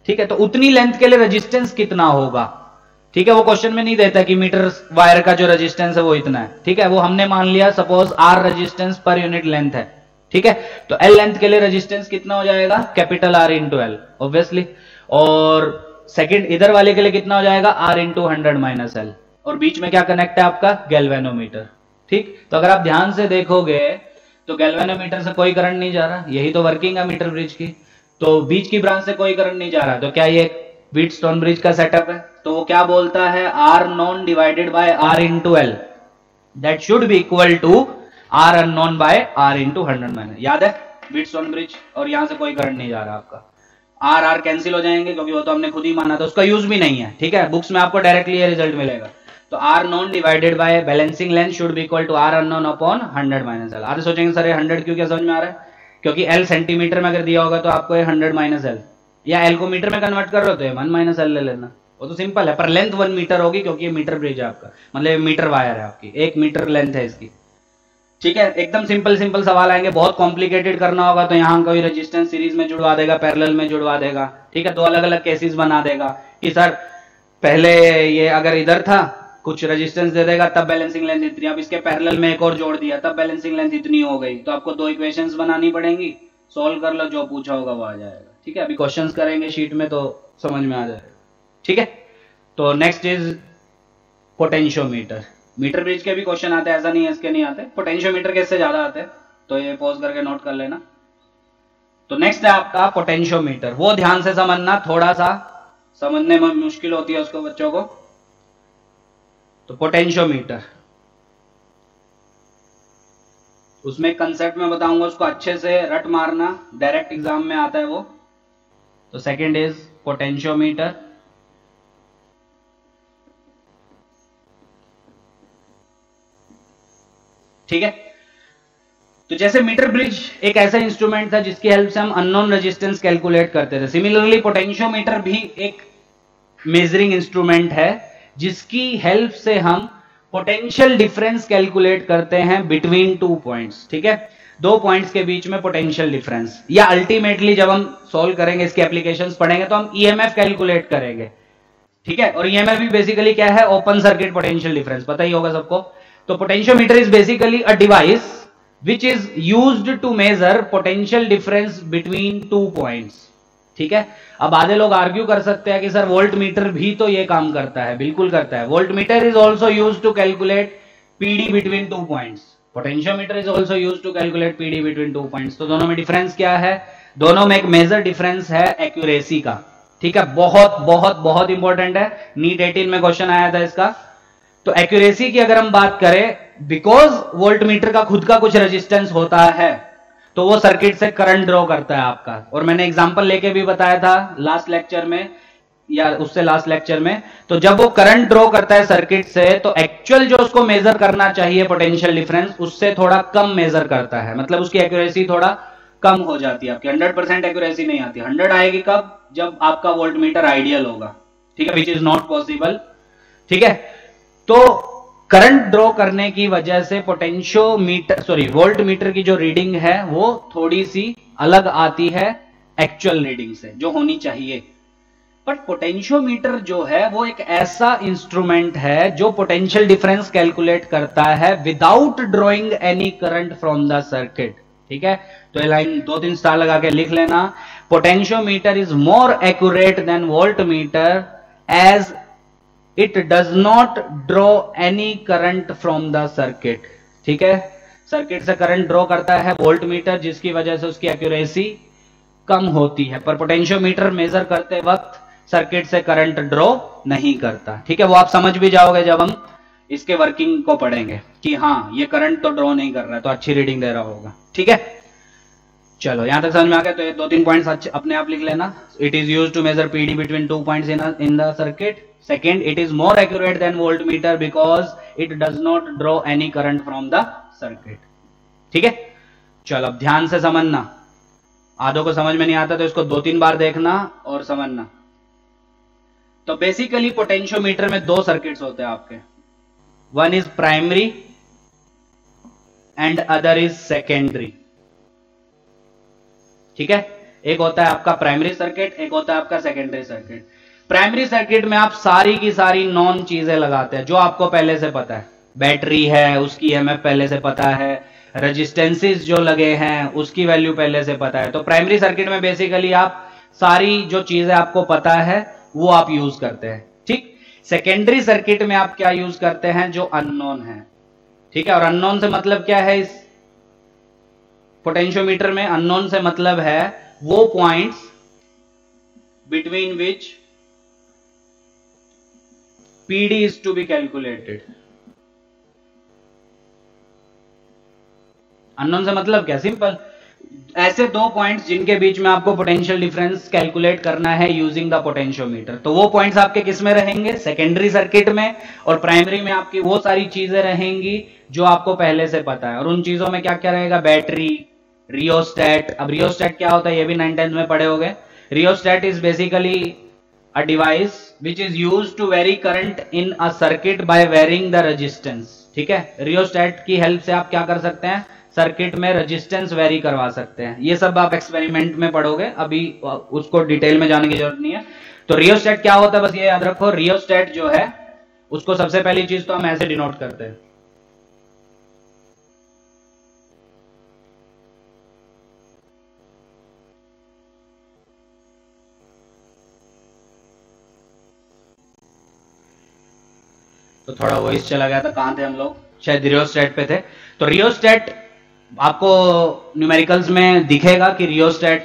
ठीक है, तो उतनी लेंथ के लिए रेजिस्टेंस कितना होगा, ठीक है, वो क्वेश्चन में नहीं देता कि मीटर वायर का जो रेजिस्टेंस है वो इतना है, ठीक है, वो हमने मान लिया सपोज आर रेजिस्टेंस पर यूनिट लेंथ है, ठीक है, तो एल लेंथ के लिए रेजिस्टेंस कितना हो जाएगा, capital R into L obviously, और सेकंड इधर वाले के लिए कितना हो जाएगा, आर इंटू 100 माइनस एल, और बीच में क्या कनेक्ट है आपका, गैल्वेनोमीटर, ठीक। तो अगर आप ध्यान से देखोगे तो गैल्वेनोमीटर से कोई करंट नहीं जा रहा, यही तो वर्किंग है मीटर ब्रिज की, तो बीच की ब्रांच से कोई करंट नहीं जा रहा, तो क्या ये व्हीटस्टोन ब्रिज का सेटअप है, तो वो क्या बोलता है, R known divided by R into L, that should be equal to R unknown by R into 100 minus, याद है व्हीटस्टोन ब्रिज, और यहां से कोई करंट नहीं जा रहा आपका, आर आर कैंसिल हो जाएंगे क्योंकि वो तो हमने खुद ही माना था, उसका यूज भी नहीं है, ठीक है, बुक्स में आपको डायरेक्टली ये रिजल्ट मिलेगा, तो R known divided by balancing length should be equal to R unknown upon 100 minus L. आधे सोचेंगे सर ये 100 क्यों, क्या समझ में आ रहा है, क्योंकि एल सेंटीमीटर में अगर दिया होगा तो आपको ये 100 माइनस एल, या एल को मीटर में कन्वर्ट कर रहे हो तो ये 1 माइनस एल ले लेना, वो तो सिंपल है, पर लेंथ 1 मीटर होगी क्योंकि ये मीटर ब्रिज है आपका, मतलब मीटर वायर है आपकी, 1 मीटर लेंथ है इसकी, ठीक है, एकदम सिंपल सिंपल सवाल आएंगे, बहुत कॉम्प्लिकेटेड करना होगा तो यहाँ कोई रेजिस्टेंस सीरीज में जुड़वा देगा, पैरेलल में जुड़वा देगा, ठीक है, दो अलग अलग केसेस बना देगा कि सर पहले ये अगर इधर था कुछ रेजिस्टेंस दे देगा तब बैलेंसिंग लेंथ इतनी, अब इसके पैरेलल में एक और जोड़ दिया तब बैलेंसिंग लेंथ इतनी हो गई, तो आपको दो इक्वेशंस बनानी पड़ेंगी, सोल्व कर लो, जो पूछा होगा वो आ जाएगा, ठीक है, अभी क्वेश्चंस करेंगे शीट में तो समझ में आ जाएगा, ठीक है। तो next is potentiometer, meter bridge के भी क्वेश्चन आते हैं, ऐसा नहीं है इसके नहीं आते, पोटेंशियोमीटर के इससे ज्यादा आते हैं, तो ये पॉज करके नोट कर लेना। तो नेक्स्ट है आपका पोटेंशियोमीटर, वो ध्यान से समझना, थोड़ा सा समझने में मुश्किल होती है उसको बच्चों को। तो पोटेंशियोमीटर, उसमें कंसेप्ट में बताऊंगा, उसको अच्छे से रट मारना, डायरेक्ट एग्जाम में आता है वो। तो सेकंड इज पोटेंशियोमीटर, ठीक है। तो जैसे मीटर ब्रिज एक ऐसा इंस्ट्रूमेंट था जिसकी हेल्प से हम अननोन रेजिस्टेंस कैलकुलेट करते थे, सिमिलरली पोटेंशियोमीटर भी एक मेजरिंग इंस्ट्रूमेंट है जिसकी हेल्प से हम पोटेंशियल डिफरेंस कैलकुलेट करते हैं बिटवीन टू पॉइंट्स, ठीक है, दो पॉइंट्स के बीच में पोटेंशियल डिफरेंस, या अल्टीमेटली जब हम सॉल्व करेंगे इसके एप्लीकेशंस पढ़ेंगे तो हम ईएमएफ कैलकुलेट करेंगे, ठीक है, और ईएमएफ भी बेसिकली क्या है, ओपन सर्किट पोटेंशियल डिफरेंस, पता ही होगा सबको। तो potentiometer is basically a device which is used to measure potential difference between two points, ठीक है। अब आधे लोग आर्ग्यू कर सकते हैं कि सर वोल्ट मीटर भी तो ये काम करता है, बिल्कुल करता है, volt meter is also use to calculate PD between two points, potentiometer is also use to calculate PD between two points. तो दोनों में डिफरेंस क्या है, दोनों में एक मेजर डिफरेंस है एक्यूरेसी का, ठीक है, बहुत बहुत बहुत इंपॉर्टेंट है, नीट 18 में क्वेश्चन आया था इसका। तो एक्यूरेसी की अगर हम बात करें, बिकॉज वोल्ट मीटर का खुद का कुछ रेजिस्टेंस होता है तो वो सर्किट से करंट ड्रॉ करता है आपका, और मैंने एग्जांपल लेके भी बताया था लास्ट लेक्चर में या उससे लास्ट लेक्चर में। तो जब वो करंट ड्रॉ करता है सर्किट से तो एक्चुअल जो उसको मेजर करना चाहिए पोटेंशियल डिफरेंस उससे थोड़ा कम मेजर करता है, मतलब उसकी एक्यूरेसी थोड़ा कम हो जाती है, आपकी 100% एक्यूरेसी नहीं आती। 100 आएगी कब, जब आपका वोल्ट मीटर आइडियल होगा, ठीक है, विच इज नॉट पॉसिबल, ठीक है। तो करंट ड्रॉ करने की वजह से वोल्ट मीटर की जो रीडिंग है वो थोड़ी सी अलग आती है एक्चुअल रीडिंग से जो होनी चाहिए। बट पोटेंशियोमीटर जो है वो एक ऐसा इंस्ट्रूमेंट है जो पोटेंशियल डिफरेंस कैलकुलेट करता है without drawing any current from the circuit, ठीक है। तो ये लाइन 2-3 स्टार लगा के लिख लेना, potentiometer is more accurate than voltmeter as it does not draw any current from the circuit, ठीक है, सर्किट से करंट ड्रॉ करता है वोल्ट मीटर जिसकी वजह से उसकी एक्यूरेसी कम होती है, पर पोटेंशियोमीटर मेजर करते वक्त सर्किट से करंट ड्रॉ नहीं करता, ठीक है। वो आप समझ भी जाओगे जब हम इसके वर्किंग को पढ़ेंगे कि हाँ ये करंट तो ड्रॉ नहीं कर रहा है तो अच्छी रीडिंग दे रहा होगा, ठीक है। चलो यहां तक समझ में आ गया, तो ये 2-3 पॉइंट्स अपने आप लिख लेना। It is used to measure PD between two points in the circuit. Second, it is more accurate than voltmeter because it does not draw any current from the circuit, ठीक है। चलो अब ध्यान से समझना, आधों को समझ में नहीं आता तो इसको 2-3 बार देखना और समझना। तो बेसिकली पोटेंशियोमीटर में दो सर्किट्स होते हैं आपके, one is primary and other is secondary, ठीक है। एक होता है आपका प्राइमरी सर्किट, एक होता है आपका सेकेंडरी सर्किट। प्राइमरी सर्किट में आप सारी की सारी नॉन चीजें लगाते हैं जो आपको पहले से पता है। बैटरी है, उसकी ईएमएफ पहले से पता है, रेजिस्टेंसेस जो लगे हैं उसकी वैल्यू पहले से पता है। तो प्राइमरी सर्किट में बेसिकली आप सारी जो चीजें आपको पता है वो आप यूज करते हैं, ठीक। सेकेंडरी सर्किट में आप क्या यूज करते हैं, जो अननोन है, ठीक है। और अननोन से मतलब क्या है, इस पोटेंशियोमीटर में अननोन से मतलब है वो points between which PD is to be calculated. Unknown से मतलब क्या, सिंपल, ऐसे दो पॉइंट्स जिनके बीच में आपको पोटेंशियल डिफरेंस कैलकुलेट करना है यूजिंग द पोटेंशियोमीटर। तो वो पॉइंट्स आपके किस में रहेंगे, सेकेंडरी सर्किट में। और प्राइमरी में आपकी वो सारी चीजें रहेंगी जो आपको पहले से पता है। और उन चीजों में क्या क्या रहेगा, बैटरी, रियोस्टेट। अब रियोस्टेट क्या होता है ये भी 9th में पढ़े होगे। Rheostat is basically a device which is used to vary current in a circuit by varying the resistance, ठीक है। रियोस्टेट की हेल्प से आप क्या कर सकते हैं, सर्किट में रेजिस्टेंस वेरी करवा सकते हैं। ये सब आप एक्सपेरिमेंट में पढ़ोगे, अभी उसको डिटेल में जाने की जरूरत नहीं है। तो रियोस्टेट क्या होता है बस ये याद रखो, रियोस्टेट जो है उसको सबसे पहली चीज तो हम ऐसे डिनोट करते हैं, तो थोड़ा वॉइस चला गया था, कहां थे हम लोग, शायद रियोस्टेट पे थे। तो रियोस्टेट आपको न्यूमेरिकल्स में दिखेगा कि रियोस्टेट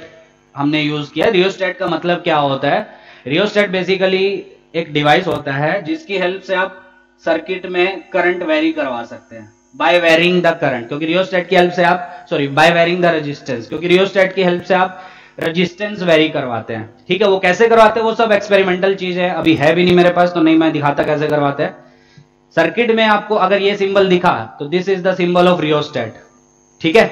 हमने यूज किया। रियोस्टेट का मतलब क्या होता है, रियोस्टेट बेसिकली एक डिवाइस होता है जिसकी हेल्प से आप सर्किट में करंट वेरी करवा सकते हैं बाय वेरिंग द करंट, क्योंकि रियोस्टेट की हेल्प से आप, sorry, by varying the resistance, क्योंकि रियोस्टेट की हेल्प से आप रेजिस्टेंस वेरी करवाते हैं, ठीक है। वो कैसे करवाते हैं वो सब एक्सपेरिमेंटल चीज है, अभी है भी नहीं मेरे पास तो नहीं मैं दिखाता कैसे करवाते हैं। सर्किट में आपको अगर ये सिंबल दिखा तो this is the symbol of rheostat, ठीक है।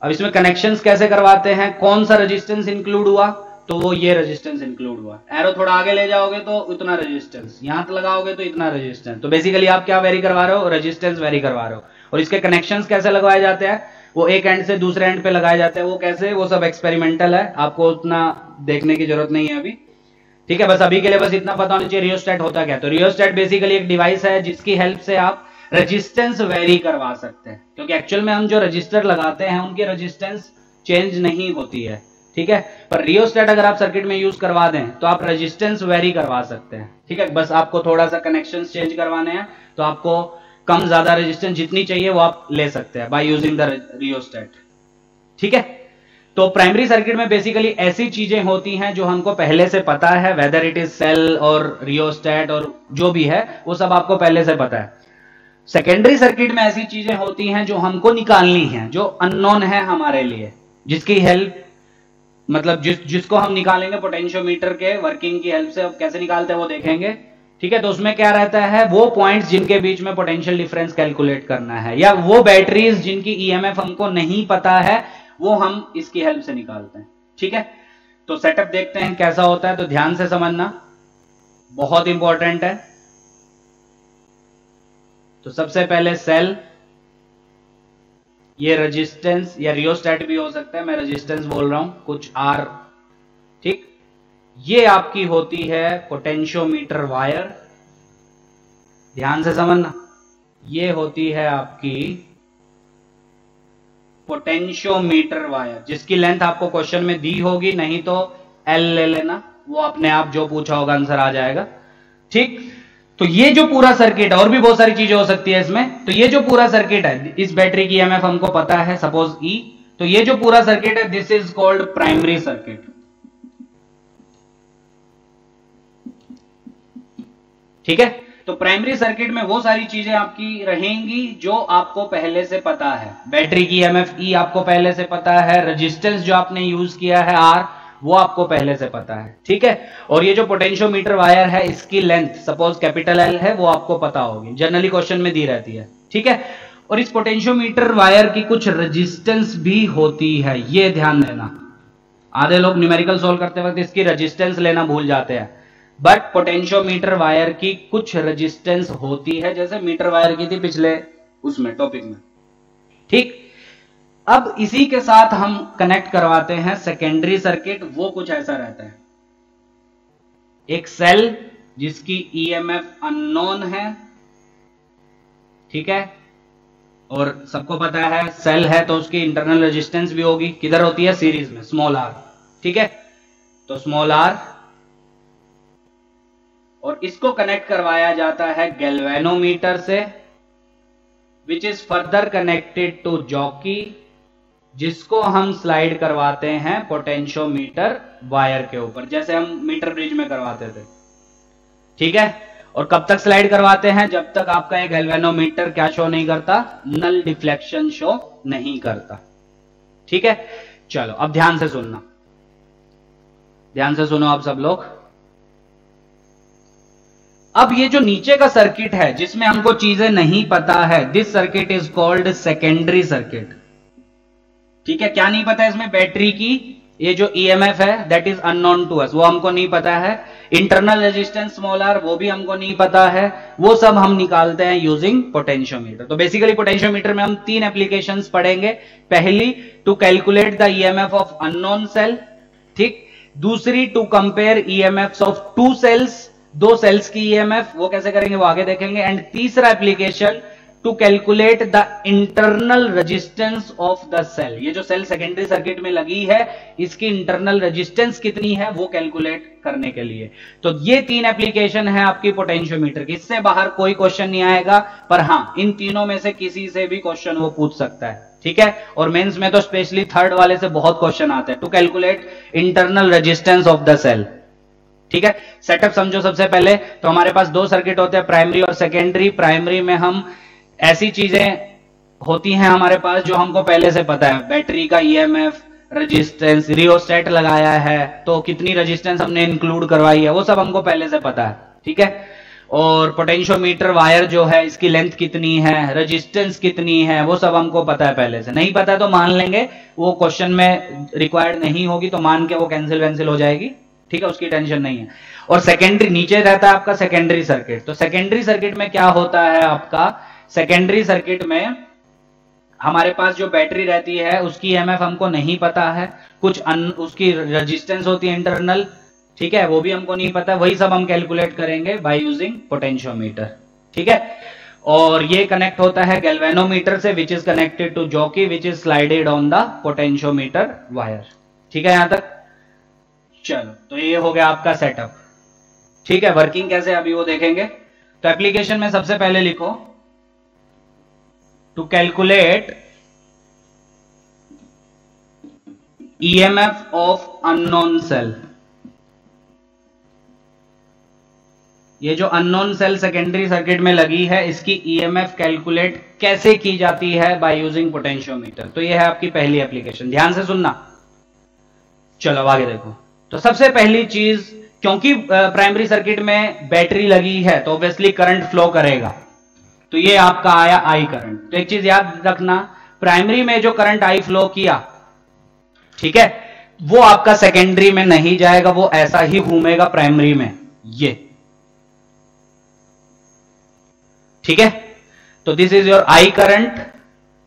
अब इसमें कनेक्शंस कैसे करवाते हैं, कौन सा रेजिस्टेंस इंक्लूड हुआ तो वो ये रेजिस्टेंस इंक्लूड हुआ, एरो थोड़ा आगे ले जाओगे तो इतना रेजिस्टेंस, यहां तक लगाओगे तो इतना रेजिस्टेंस। तो बेसिकली आप क्या वेरी करवा रहे हो, रेजिस्टेंस वेरी करवा रहे हो। और इसके कनेक्शंस कैसे लगवाए जाते हैं, वो एक एंड से दूसरे एंड पे लगाए जाते हैं। वो कैसे, वो सब एक्सपेरिमेंटल है, आपको उतना देखने की जरूरत नहीं है अभी, ठीक है। बस अभी के लिए बस इतना पता होना चाहिए रियोस्टेट होता क्या। तो रियोस्टेट बेसिकली एक डिवाइस है जिसकी हेल्प से आप रेजिस्टेंस वेरी करवा सकते हैं, क्योंकि एक्चुअल में हम जो रजिस्टर लगाते हैं उनकी रेजिस्टेंस चेंज नहीं होती है, ठीक है। पर रियोस्टेट अगर आप सर्किट में यूज करवा दें तो आप रेजिस्टेंस वेरी करवा सकते हैं, ठीक है। बस आपको थोड़ा सा कनेक्शंस चेंज करवाने हैं तो आपको कम ज्यादा रेजिस्टेंस जितनी चाहिए वो आप ले सकते हैं बाय यूजिंग द रियोस्टेट, ठीक है। तो प्राइमरी सर्किट में बेसिकली ऐसी चीजें होती हैं जो हमको पहले से पता है, वेदर इट इज सेल और रियोस्टेट और जो भी है वो सब आपको पहले से पता है। सेकेंडरी सर्किट में ऐसी चीजें होती हैं जो हमको निकालनी है, जो अननोन है हमारे लिए, जिसकी हेल्प, मतलब जिसको हम निकालेंगे पोटेंशियोमीटर के वर्किंग की हेल्प से। अब कैसे निकालते हैं वो देखेंगे, ठीक है। तो उसमें क्या रहता है, वो पॉइंट्स जिनके बीच में पोटेंशियल डिफरेंस कैलकुलेट करना है, या वो बैटरीज जिनकी ईएमएफ हमको नहीं पता है वो हम इसकी हेल्प से निकालते हैं, ठीक है। तो सेटअप देखते हैं कैसा होता है, तो ध्यान से समझना, बहुत इंपॉर्टेंट है। तो सबसे पहले सेल, ये रेजिस्टेंस या रियोस्टेट भी हो सकता है, मैं रेजिस्टेंस बोल रहा हूं, कुछ आर, ठीक। ये आपकी होती है पोटेंशियोमीटर वायर, ध्यान से समझना, ये होती है आपकी पोटेंशियोमीटर वायर, जिसकी लेंथ आपको क्वेश्चन में दी होगी, नहीं तो एल ले लेना, वो अपने आप जो पूछा होगा आंसर आ जाएगा, ठीक। तो ये जो पूरा सर्किट है, और भी बहुत सारी चीजें हो सकती है इसमें, तो ये जो पूरा सर्किट है, इस बैटरी की ईएमएफ हमको पता है सपोज E, तो ये जो पूरा सर्किट है this is called primary circuit, ठीक है। तो प्राइमरी सर्किट में वो सारी चीजें आपकी रहेंगी जो आपको पहले से पता है। बैटरी की ईएमएफ E आपको पहले से पता है, रेजिस्टेंस जो आपने यूज किया है R वो आपको पहले से पता है, ठीक है। और ये जो पोटेंशियोमीटर वायर है इसकी लेंथ सपोज कैपिटल L है, वो आपको पता होगी, जनरली क्वेश्चन में दी रहती है, ठीक है। और इस पोटेंशियोमीटर वायर की कुछ रेजिस्टेंस भी होती है, ये ध्यान देना। आधे लोग न्यूमेरिकल सोल्व करते वक्त इसकी रेजिस्टेंस लेना भूल जाते हैं, बट पोटेंशियोमीटर वायर की कुछ रेजिस्टेंस होती है, जैसे मीटर वायर की थी पिछले उसमें टॉपिक में, ठीक। अब इसी के साथ हम कनेक्ट करवाते हैं सेकेंडरी सर्किट, वो कुछ ऐसा रहता है, एक सेल जिसकी ईएमएफ अननोन है, ठीक है, और सबको पता है सेल है तो उसकी इंटरनल रेजिस्टेंस भी होगी, किधर होती है, सीरीज में, स्मॉल आर, ठीक है, तो स्मॉल आर, और इसको कनेक्ट करवाया जाता है गैल्वेनोमीटर से, which is further connected to jockey, जिसको हम स्लाइड करवाते हैं पोटेंशियोमीटर वायर के ऊपर, जैसे हम मीटर ब्रिज में करवाते थे, ठीक है। और कब तक स्लाइड करवाते हैं, जब तक आपका ये गैल्वेनोमीटर क्या शो नहीं करता, नल डिफ्लेक्शन शो नहीं करता, ठीक है। चलो अब ध्यान से सुनना, ध्यान से सुनो आप सब लोग। अब ये जो नीचे का सर्किट है जिसमें हमको चीजें नहीं पता है, this circuit is called secondary circuit, ठीक है। क्या नहीं पता है इसमें, बैटरी की ये जो ईएमएफ है that is unknown to us, वो हमको नहीं पता है, इंटरनल रेजिस्टेंस स्मॉल आर वो भी हमको नहीं पता है, वो सब हम निकालते हैं यूजिंग पोटेंशियोमीटर। तो बेसिकली पोटेंशियोमीटर में हम 3 एप्लीकेशंस पढ़ेंगे। पहली, to calculate the EMF of unknown cell, ठीक। दूसरी, to compare EMF of 2 cells, 2 cells की ईएमएफ, वो कैसे करेंगे वो आगे देखेंगे। एंड तीसरा application, to calculate the internal resistance of the cell, ये जो सेल सेकेंडरी सर्किट में लगी है इसकी इंटरनल रेजिस्टेंस कितनी है वो कैलकुलेट करने के लिए। तो ये 3 एप्लीकेशन है आपकी पोटेंशियोमीटर की, इससे बाहर कोई क्वेश्चन नहीं आएगा, पर हां इन तीनों में से किसी से भी क्वेश्चन वो पूछ सकता है, ठीक है। और मेंस में तो स्पेशली थर्ड वाले से बहुत क्वेश्चन आते हैं, to calculate internal resistance of the cell, ठीक है। सेटअप समझो सबसे पहले। तो हमारे पास 2 सर्किट होते हैं, प्राइमरी और सेकेंडरी। प्राइमरी में हम ऐसी चीजें होती हैं हमारे पास जो हमको पहले से पता है, बैटरी का ईएमएफ, रेजिस्टेंस, रियोस्टेट लगाया है तो कितनी रेजिस्टेंस हमने इंक्लूड करवाई है वो सब हमको पहले से पता है, ठीक है। और पोटेंशियोमीटर वायर जो है इसकी लेंथ कितनी है, रेजिस्टेंस कितनी है, वो सब हमको पता है पहले से। नहीं पता है तो मान लेंगे, वो क्वेश्चन में रिक्वायर्ड नहीं होगी तो मान के वो कैंसिल हो जाएगी, ठीक है, उसकी टेंशन नहीं है। और सेकेंडरी नीचे रहता है आपका सेकेंडरी सर्किट। तो सेकेंडरी सर्किट में क्या होता है आपका, सेकेंडरी सर्किट में हमारे पास जो बैटरी रहती है उसकी ईएमएफ हमको नहीं पता है, कुछ उसकी रेजिस्टेंस होती है इंटरनल, ठीक है, वो भी हमको नहीं पता, वही सब हम कैलकुलेट करेंगे बाय यूजिंग पोटेंशियोमीटर, ठीक है। और ये कनेक्ट होता है गैल्वेनोमीटर से, which is connected to jockey, which is slided on the potentiometer wire, ठीक है यहां तक। चलो तो ये हो गया आपका सेटअप, ठीक है। वर्किंग कैसे अभी वो देखेंगे। तो एप्लीकेशन में सबसे पहले लिखो, to calculate EMF of unknown cell. ये जो अननोन सेल सेकेंडरी सर्किट में लगी है इसकी ईएमएफ कैलकुलेट कैसे की जाती है बाय यूजिंग पोटेंशियोमीटर। तो ये है आपकी पहली एप्लीकेशन, ध्यान से सुनना। चलो अब आगे देखो। तो सबसे पहली चीज, क्योंकि प्राइमरी सर्किट में बैटरी लगी है तो ऑब्वियसली करंट फ्लो करेगा, तो ये आपका आया आई करंट। तो एक चीज याद रखना, प्राइमरी में जो करंट आई फ्लो किया, ठीक है, वो आपका सेकेंडरी में नहीं जाएगा, वो ऐसा ही घूमेगा प्राइमरी में, ये, ठीक है। तो this is your I current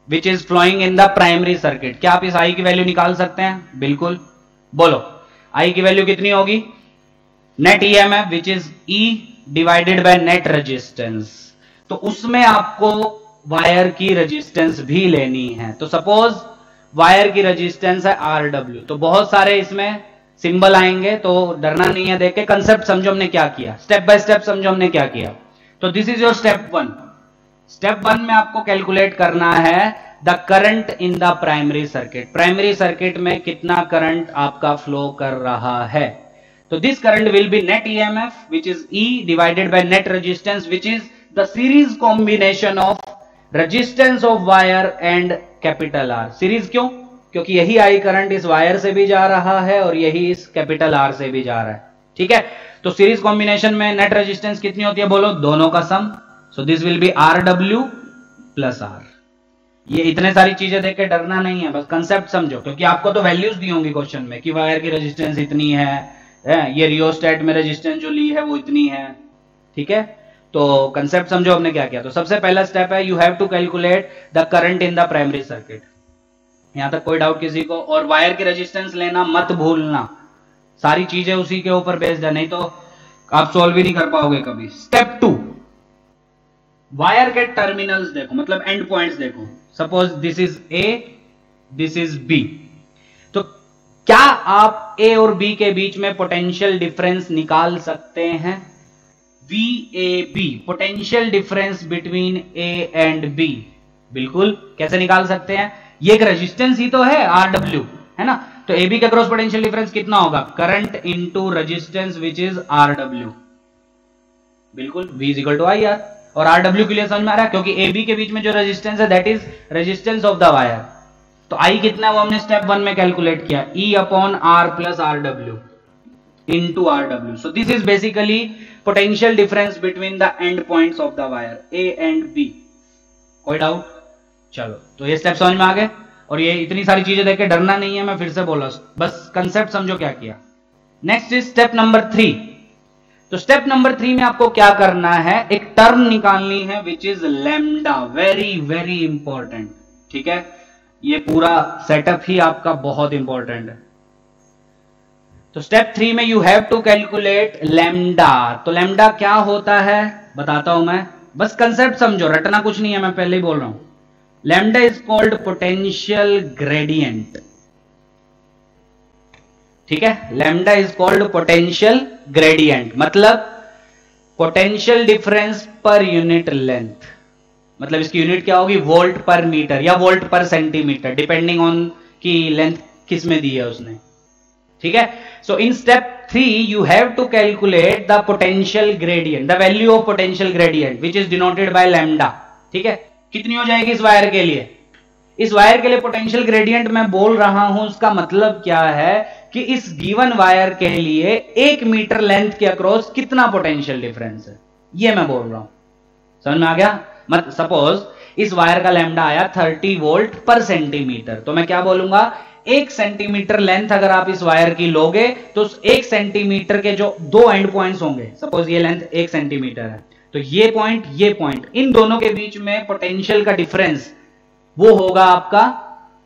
which is flowing in the primary circuit. क्या आप इस आई की वैल्यू निकाल सकते हैं? बिल्कुल, बोलो आई की वैल्यू कितनी होगी, net EMF which is E divided by net resistance. तो उसमें आपको वायर की रेजिस्टेंस भी लेनी है। तो सपोज वायर की रेजिस्टेंस है आरडब्ल्यू, तो बहुत सारे इसमें सिंबल आएंगे, तो डरना नहीं है, देख के कंसेप्ट समझो हमने क्या किया, स्टेप बाय स्टेप समझो हमने क्या किया। तो this is your step 1। Step 1 में आपको कैलकुलेट करना है the current in the primary circuit. Primary circuit में कितना करंट आपका फ्लो कर रहा है। तो this current will be net EMF which is E divided by net resistance which is the series combination of resistance of wire and capital R. Series क्यों? क्योंकि यही आई करंट इस वायर से भी जा रहा है और यही इस कैपिटल आर से भी जा रहा है, ठीक है। तो सीरीज कॉम्बिनेशन में नेट रेजिस्टेंस कितनी होती है, बोलो, दोनों का sum. So this will be R W plus R. ये इतने सारी चीजें देख के डरना नहीं है, बस कंसेप्ट समझो, क्योंकि आपको तो वैल्यूज दी होंगी क्वेश्चन में कि वायर की रेजिस्टेंस इतनी है, ये रियोस्टेट में रेजिस्टेंस जो ली है वो इतनी है, ठीक है। तो कंसेप्ट समझो हमने क्या किया। तो सबसे पहला स्टेप है, you have to calculate the current in the primary circuit. यहां तक कोई डाउट किसी को? और वायर की रेजिस्टेंस लेना मत भूलना, सारी चीजें उसी के ऊपर बेस्ड है, नहीं तो आप सॉल्व ही नहीं कर पाओगे कभी। स्टेप 2, वायर के टर्मिनल्स देखो, मतलब एंड पॉइंट्स देखो। Suppose this is A, this is B. तो क्या आप ए और बी के बीच में पोटेंशियल डिफरेंस निकाल सकते हैं? VAB, potential difference between A and B. बिल्कुल, कैसे निकाल सकते हैं? ये एक रेजिस्टेंस ही तो है, RW, है ना? तो AB के क्रॉस पोटेंशियल डिफरेंस कितना होगा? Current into resistance which is RW। बिल्कुल, V is equal to IR। और RW के लिए समझ में आ रहा है, क्योंकि AB के बीच में जो रेजिस्टेंस है that is resistance of the wire. तो I कितना है वो हमने स्टेप 1 में कैलकुलेट किया, E upon R plus RW into RW. So this is basically potential difference between the end points of the wire A and B. कोई doubt? चलो, तो ये स्टेप समझ में आ गए। और ये इतनी सारी चीजें देख के डरना नहीं है, मैं फिर से बोला, बस कंसेप्ट समझो क्या किया। Next is step number 3। तो स्टेप नंबर 3 में आपको क्या करना है? एक टर्म निकालनी है which is lambda. Very very important, ठीक है? ये पूरा सेटअप ही आपका बहुत इंपॉर्टेंट है। तो स्टेप 3 में you have to calculate lambda. तो लैम्डा क्या होता है बताता हूं मैं, बस कंसेप्ट समझो, रटना कुछ नहीं है, मैं पहले ही बोल रहा हूं। Lambda is called potential gradient, ठीक है? Lambda is called potential gradient, मतलब potential difference per unit length. मतलब इसकी यूनिट क्या होगी? वोल्ट पर मीटर या वोल्ट पर सेंटीमीटर, डिपेंडिंग ऑन की लेंथ किस में दी है उसने, ठीक है? सो in step 3 you have to calculate the potential gradient, the value of potential gradient which is denoted by lambda, ठीक है? कितनी हो जाएगी इस वायर के लिए? इस वायर के लिए पोटेंशियल ग्रेडियंट मैं बोल रहा हूं, उसका मतलब क्या है कि इस गिवन वायर के लिए 1 मीटर लेंथ के अक्रॉस कितना पोटेंशियल डिफरेंस है, ये मैं बोल रहा हूं। समझ में आ गया? मत सपोज इस वायर का लैम्डा आया 30 वोल्ट पर सेंटीमीटर, तो मैं क्या बोलूंगा? 1 सेंटीमीटर लेंथ अगर आप इस वायर की लोगे तो उस 1 सेंटीमीटर के जो दो एंड पॉइंट्स होंगे, सपोज ये लेंथ 1 सेंटीमीटर है, तो ये पॉइंट, इन दोनों के बीच में पोटेंशियल का डिफरेंस वो होगा आपका,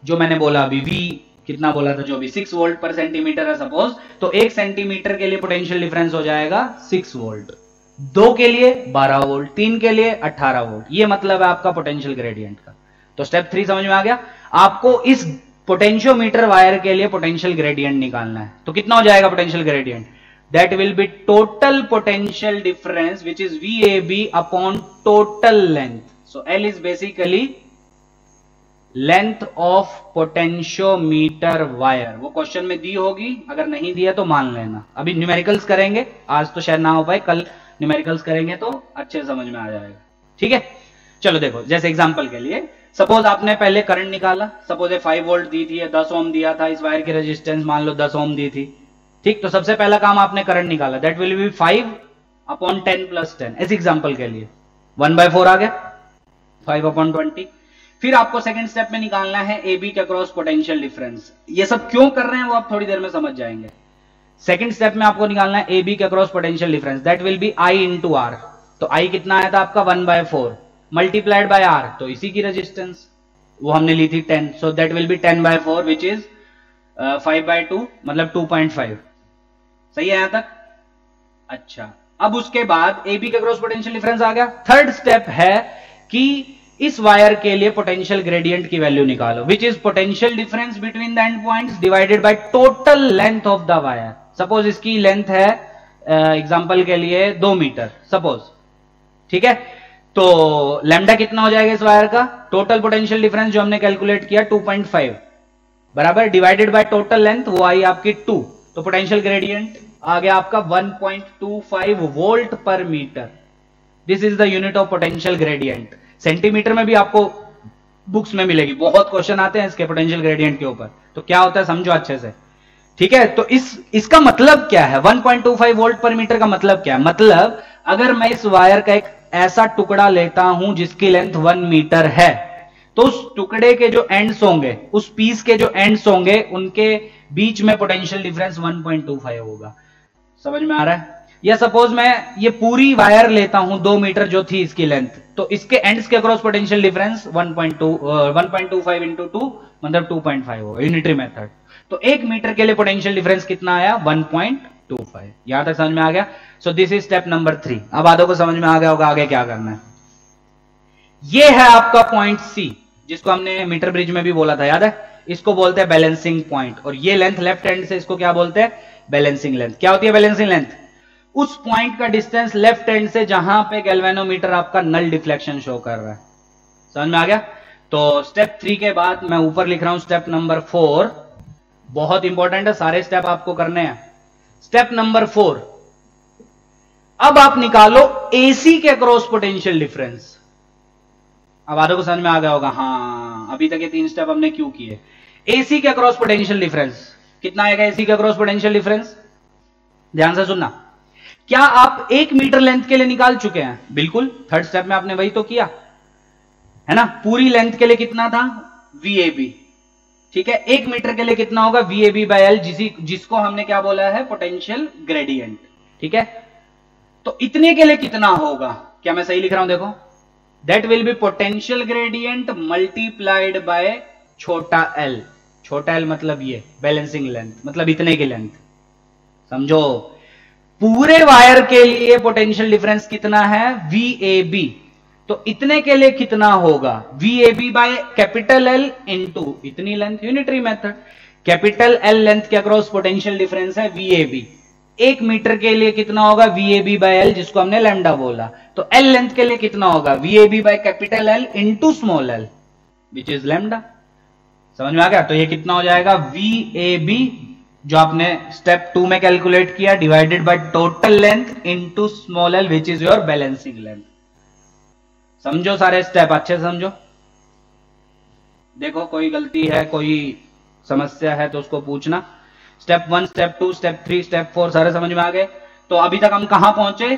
जो मैंने बोला अभी, V कितना बोला था, जो भी 6 वोल्ट पर सेंटीमीटर है सपोज, तो 1 सेंटीमीटर के लिए पोटेंशियल डिफरेंस हो जाएगा 6 वोल्ट, 2 के लिए 12 वोल्ट, 3 के लिए 18 वोल्ट। ये मतलब है आपका पोटेंशियल ग्रेडियंट का। तो स्टेप 3 समझ में आ गया? आपको इस पोटेंशियोमीटर वायर के लिए पोटेंशियल ग्रेडियंट निकालना है। तो कितना हो जाएगा potential gradient? That will B total potential difference which is VAB upon total length. So L is basically length of potentiometer wire. वो क्वेश्चन में दी होगी, अगर नहीं दिया तो मान लेना। अभी न्यूमेरिकल्स करेंगे, आज तो शायद ना हो पाए, कल न्यूमेरिकल्स करेंगे तो अच्छे से समझ में आ जाएगा, ठीक है? चलो देखो, जैसे एग्जांपल के लिए सपोज आपने पहले करंट निकाला, सपोज 5 वोल्ट दी थी, 10 ओम दिया था, इस वायर की रेजिस्टेंस मान लो 10 ओम दी थी, ठीक? तो सबसे पहला काम आपने करंट निकाला, that will B 5 upon 10 plus 10, इस एग्जांपल के लिए 1/4 आ गया, 5 अपॉन 20। फिर आपको सेकंड स्टेप में निकालना है AB के अक्रॉस पोटेंशियल डिफरेंस। ये सब क्यों कर रहे हैं वो आप थोड़ी देर में समझ जाएंगे। सेकंड स्टेप में आपको निकालना है AB के across potential difference, that will B I into R। तो I कितना आया था आपका? 1/4 मल्टीप्लाइड बाय R, तो इसी की रेजिस्टेंस वो हमने ली थी 10, so that will B 10/4 which is 5/2, मतलब 2.5। सही है यहां तक? अच्छा, अब उसके बाद AB के क्रॉस पोटेंशियल डिफरेंस आ गया। थर्ड स्टेप है कि इस वायर के लिए पोटेंशियल ग्रेडियंट की वैल्यू निकालो, which is potential difference between the end points divided by total length of the wire. Suppose इसकी लेंथ है एग्जांपल के लिए 2 मीटर सपोज, ठीक है? तो लैम्डा कितना हो जाएगा इस वायर का? टोटल पोटेंशियल डिफरेंस जो हमने कैलकुलेट किया 2.5 बराबर डिवाइडेड बाय टोटल लेंथ, वो आई आपकी 2, तो पोटेंशियल ग्रेडियंट आ गया आपका 1.25 volt per metre. This is the unit of potential gradient. Centimetre में भी आपको बुक्स में मिलेगी, बहुत क्वेश्चन आते हैं इसके पोटेंशियल ग्रेडियंट के ऊपर। तो क्या होता है समझो अच्छे से, ठीक है? तो इसका मतलब क्या है? 1.25 वोल्ट पर मीटर का मतलब क्या है? मतलब अगर मैं इस वायर का एक ऐसा टुकड़ा लेता हूं जिसकी लेंथ 1 मीटर है, तो उस टुकड़े के जो एंड्स होंगे, उस पीस के जो एंड्स होंगे, उनके बीच में पोटेंशियल डिफरेंस 1.25 होगा। समझ में आ रहा है? या सपोज मैं ये पूरी वायर लेता हूं 2 मीटर जो थी इसकी लेंथ, तो इसके एंड्स के अक्रॉस पोटेंशियल डिफरेंस 1.25 इंटू 2 मतलब 2.5 होगा, यूनिटरी मेथड। तो 1 मीटर के लिए पोटेंशियल डिफरेंस कितना आया? 1.25। यहां तक समझ में आ गया? So this is step number 3। अब आधों को समझ में आ गया होगा आगे क्या करना है। ये है आपका पॉइंट सी, जिसको हमने मीटर ब्रिज में भी बोला था, याद है? इसको बोलते हैं बैलेंसिंग पॉइंट, और ये लेंथ लेफ्ट हैंड से इसको क्या बोलते हैं? Balancing length. क्या होती है बैलेंसिंग लेंथ? उस पॉइंट का डिस्टेंस लेफ्ट हैंड से जहां पे गैल्वेनोमीटर आपका नल डिफ्लेक्शन शो कर रहा है। समझ में आ गया? तो स्टेप 3 के बाद मैं ऊपर लिख रहा हूं स्टेप नंबर 4, बहुत इंपॉर्टेंट है, सारे स्टेप आपको करने हैं। स्टेप नंबर 4, अब आप निकालो एसी के अक्रॉस पोटेंशियल डिफरेंस। अब आधों को समझ में आ गया होगा, हाँ अभी तक ये 3 स्टेप हमने क्यों किए। एसी के अक्रॉस पोटेंशियल डिफरेंस कितना आएगा? एसी के अक्रॉस पोटेंशियल डिफरेंस ध्यान से सुनना। क्या आप 1 मीटर लेंथ के लिए निकाल चुके हैं? बिल्कुल, थर्ड स्टेप में आपने वही तो किया है ना। पूरी लेंथ के लिए कितना था? VAB, ठीक है। 1 मीटर के लिए कितना होगा? VAB/L, जिसको हमने क्या बोला है? पोटेंशियल ग्रेडियंट, ठीक है। तो इतने के लिए कितना होगा? क्या मैं सही लिख रहा हूं? देखो, that will B potential gradient multiplied by छोटा l। छोटा l मतलब ये बैलेंसिंग लेंथ, मतलब इतने की लेंथ। समझो, पूरे वायर के लिए पोटेंशियल डिफरेंस कितना है? VAB। तो इतने के लिए कितना होगा? VAB by capital L into इतनी length, unitary method. Capital L length के अक्रॉस पोटेंशियल डिफरेंस है VAB। 1 मीटर के लिए कितना होगा? VAB बाय L, जिसको हमने लैम्डा बोला। तो L लेंथ के लिए कितना होगा? VAB by capital L into small l, which is lambda. समझ में आ गया? तो ये कितना हो जाएगा? VAB जो आपने स्टेप 2 में कैलकुलेट किया divided by total length into small l, which is your balancing length. समझो सारे स्टेप, अच्छे से समझो। देखो, कोई गलती है, कोई समस्या है तो उसको पूछना। स्टेप 1, स्टेप 2, स्टेप 3, स्टेप 4 सारे समझ में आ गए। तो अभी तक हम कहां पहुंचे?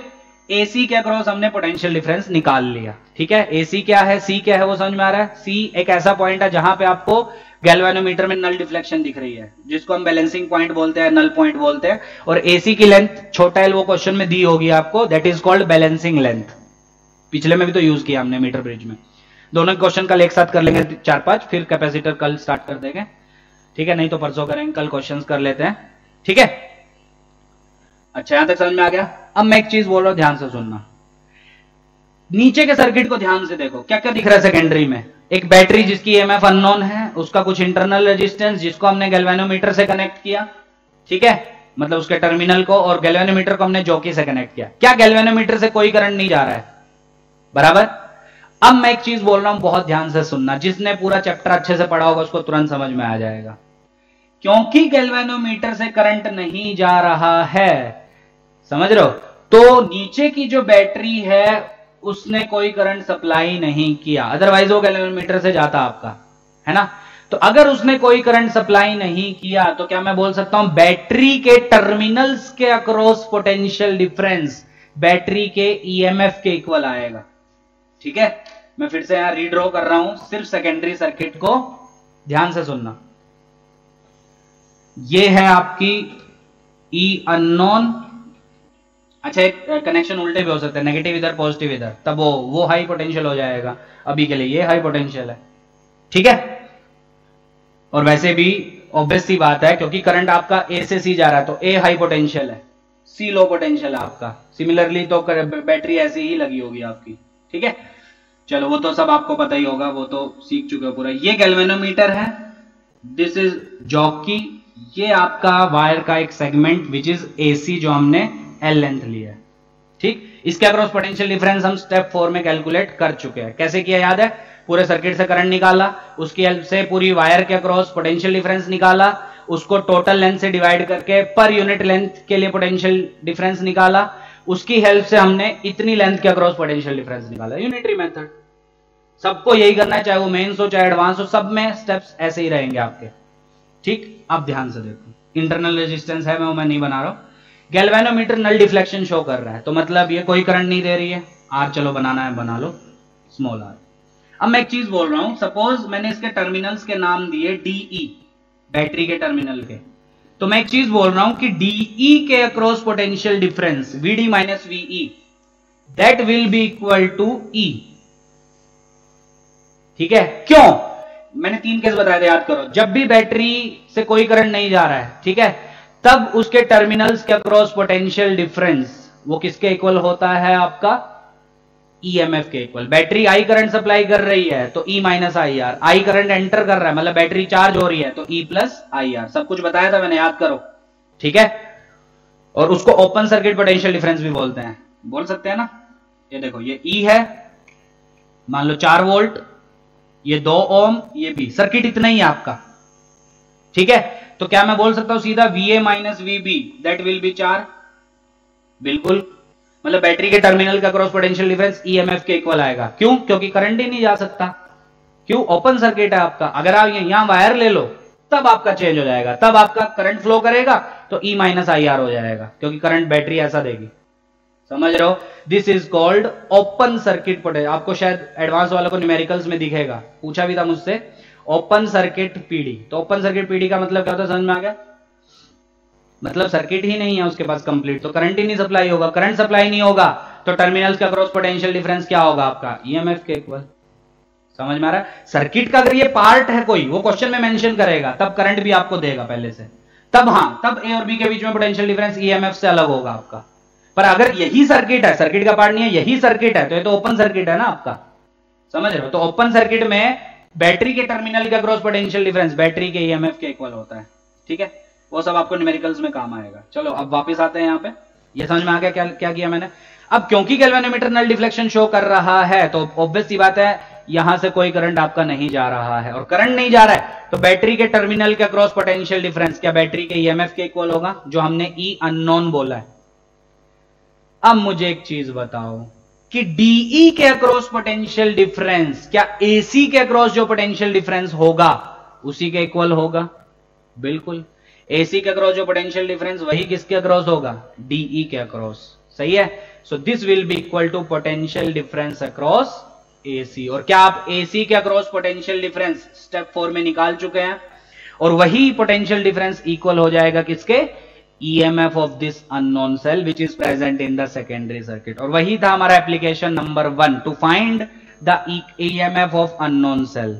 एसी के अक्रॉस हमने पोटेंशियल डिफरेंस निकाल लिया, ठीक है। एसी क्या है, सी क्या है, वो समझ में आ रहा है। सी एक ऐसा पॉइंट है जहां पे आपको गैल्वेनोमीटर में नल डिफ्लेक्शन दिख रही है, जिसको हम बैलेंसिंग पॉइंट बोलते हैं, नल पॉइंट बोलते हैं। और एसी की लेंथ छोटा एल वो क्वेश्चन में दी होगी आपको, that is called balancing length. पिछले में भी तो यूज किया हमने मीटर ब्रिज में। दोनों क्वेश्चन कल एक साथ कर लेंगे 4-5, फिर कैपेसिटर कल स्टार्ट कर देंगे, ठीक है। नहीं तो परसों करेंगे, कल क्वेश्चंस कर लेते हैं, ठीक है। अच्छा, यहां तक समझ में आ गया। अब मैं एक चीज बोल रहा हूं, ध्यान से सुनना। नीचे के सर्किट को ध्यान से देखो, क्या क्या दिख रहा है सेकेंडरी में? एक बैटरी जिसकी EMF अननोन है, उसका कुछ इंटरनल रेजिस्टेंस जिसको हमने गैल्वेनोमीटर से कनेक्ट किया, ठीक है, मतलब उसके टर्मिनल को, और गैल्वेनोमीटर को हमने जॉकी से कनेक्ट किया। क्या गैल्वेनोमीटर से कोई करंट नहीं जा रहा है? बराबर। अब मैं एक चीज बोल रहा हूं, बहुत ध्यान से सुनना। जिसने पूरा चैप्टर अच्छे से पढ़ा होगा उसको तुरंत समझ में आ जाएगा। क्योंकि गैल्वेनोमीटर से करंट नहीं जा रहा है, समझ रहे हो, तो नीचे की जो बैटरी है उसने कोई करंट सप्लाई नहीं किया, अदरवाइज वो गैल्वेनोमीटर से जाता आपका, है ना। तो अगर उसने कोई करंट सप्लाई नहीं किया तो क्या मैं बोल सकता हूं बैटरी के टर्मिनल्स के अक्रॉस पोटेंशियल डिफरेंस बैटरी के EMF के इक्वल आएगा, ठीक है। मैं फिर से यहां रीड्रॉ कर रहा हूं, सिर्फ सेकेंडरी सर्किट को ध्यान से सुनना। ये है आपकी E अननोन। अच्छा, एक कनेक्शन उल्टे भी हो सकते हैं, नेगेटिव इधर पॉजिटिव इधर, तब वो हाई पोटेंशियल हो जाएगा। अभी के लिए ये हाई पोटेंशियल है, ठीक है। और वैसे भी ऑब्वियस सी बात है, क्योंकि करंट आपका A से C जा रहा है तो A हाई पोटेंशियल है, C लो पोटेंशियल है आपका। सिमिलरली तो बैटरी ऐसी ही लगी होगी आपकी, ठीक है। चलो, वो तो सब आपको पता ही होगा, वो तो सीख चुके हो पूरा। ये गैल्वेनोमीटर है, दिस इज जॉकी। ये आपका वायर का एक सेगमेंट विच इज AC, जो हमने L लेंथ लिया है, ठीक। इसके अक्रॉस पोटेंशियल डिफरेंस हम स्टेप 4 में कैलकुलेट कर चुके हैं। कैसे किया याद है? पूरे सर्किट से करंट निकाला, उसकी हेल्प से पूरी वायर के अक्रॉस पोटेंशियल डिफरेंस निकाला, उसको टोटल लेंथ से डिवाइड करके पर यूनिट लेंथ के लिए पोटेंशियल डिफरेंस निकाला, उसकी हेल्प से हमने इतनी लेंथ के अक्रॉस पोटेंशियल डिफरेंस निकाला, यूनिटरी मेथड। सबको यही करना है, चाहे वो मेंस हो चाहे एडवांस हो, सब में स्टेप्स ऐसे ही रहेंगे आपके, ठीक। अब ध्यान से देखो, इंटरनल रेजिस्टेंस है, मैं नहीं बना रहा हूं। गैल्वेनोमीटर नल डिफ्लेक्शन शो कर रहा है, तो मतलब ये कोई करंट नहीं दे रही है। R चलो बनाना है, बना लो, स्मॉल r। अब मैं एक चीज बोल रहा हूं, सपोज मैंने इसके टर्मिनल्स के नाम दिए DE, बैटरी के टर्मिनल के, तो मैं एक चीज बोल रहा हूं कि DE के across potential difference VD minus VE that will be equal to E, ठीक है। क्यों? मैंने 3 केस बताए थे, याद करो। जब भी बैटरी से कोई करंट नहीं जा रहा है, ठीक है, तब उसके टर्मिनल्स के अक्रॉस पोटेंशियल डिफरेंस वो किसके इक्वल होता है आपका, ईएमएफ के equal. Battery I current supply कर रही है तो E minus I R, I current enter कर रहा है मतलब बैटरी चार्ज हो रही है तो ई प्लस आई आर। सब कुछ बताया था मैंने, याद करो, ठीक है। और उसको ओपन सर्किट पोटेंशियल डिफरेंस भी बोलते हैं, बोल सकते हैं ना। ये देखो, ये ई है, मान लो 4 वोल्ट, ये 2 ओम, ये भी सर्किट इतना ही है आपका, ठीक है। तो क्या मैं बोल सकता हूं सीधा VA minus VB that will B 4, बिल्कुल, मतलब बैटरी के टर्मिनल का क्रॉस पोटेंशियल डिफरेंस ईएमएफ के इक्वल आएगा। क्यों? क्योंकि करंट ही नहीं जा सकता। क्यों? ओपन सर्किट है आपका। अगर आप यहां वायर ले लो तब आपका चेंज हो जाएगा, तब आपका करंट फ्लो करेगा तो ई माइनस आई आर हो जाएगा, क्योंकि करंट बैटरी ऐसा देगी। समझ रहे हो? This is called open circuit potential. आपको शायद एडवांस वालों को न्यूमेरिकल्स में दिखेगा, पूछा भी था मुझसे, ओपन सर्किट पीडी। तो ओपन सर्किट पीडी का मतलब क्या होता है, समझ में आ गया? मतलब सर्किट ही नहीं है उसके पास कंप्लीट, तो करंट ही नहीं सप्लाई होगा। करंट सप्लाई नहीं होगा तो टर्मिनल्स का क्रॉस पोटेंशियल डिफरेंस क्या होगा आपका, ईएमएफ के इक्वल। समझ में आ रहा है? सर्किट का अगर ये पार्ट है कोई, वो क्वेश्चन में मेंशन करेगा, तब करंट भी आपको देगा पहले से, तब हाँ, तब ए और बी के बीच में पोटेंशियल डिफरेंस ईएमएफ से अलग होगा आपका। पर अगर यही सर्किट है, सर्किट का पार्ट नहीं है, यही सर्किट है, तो ये तो ओपन सर्किट है ना आपका। समझ रहे हो? तो ओपन सर्किट में बैटरी के टर्मिनल का क्रॉस पोटेंशियल डिफरेंस बैटरी के ईएमएफ के इक्वल होता है, ठीक है। वो सब आपको न्यूमेरिकल्स में काम आएगा। चलो अब वापस आते हैं यहाँ पे। ये समझ में आ गया क्या क्या किया मैंने? अब क्योंकि गैल्वेनोमीटर नल डिफ्लेक्शन शो कर रहा है तो ऑब्वियस सी बात है, यहां से कोई करंट आपका नहीं जा रहा है, और करंट नहीं जा रहा है तो बैटरी के टर्मिनल का क्रॉस पोटेंशियल डिफरेंस क्या बैटरी के ईएमएफ के इक्वल होगा, जो हमने ई अननोन बोला है। अब मुझे एक चीज बताओ कि डीई के अक्रॉस पोटेंशियल डिफरेंस क्या एसी के अक्रॉस जो पोटेंशियल डिफरेंस होगा उसी के इक्वल होगा? बिल्कुल, एसी के अक्रॉस जो पोटेंशियल डिफरेंस वही किसके अक्रॉस होगा, डीई के अक्रॉस। सही है? So this will be equal to potential difference across AC. और क्या आप एसी के अक्रॉस पोटेंशियल डिफरेंस स्टेप 4 में निकाल चुके हैं? और वही पोटेंशियल डिफरेंस इक्वल हो जाएगा किसके, EMF of this unknown cell which is present in the secondary circuit। और वही था हमारा application number 1, to find the EMF of unknown cell।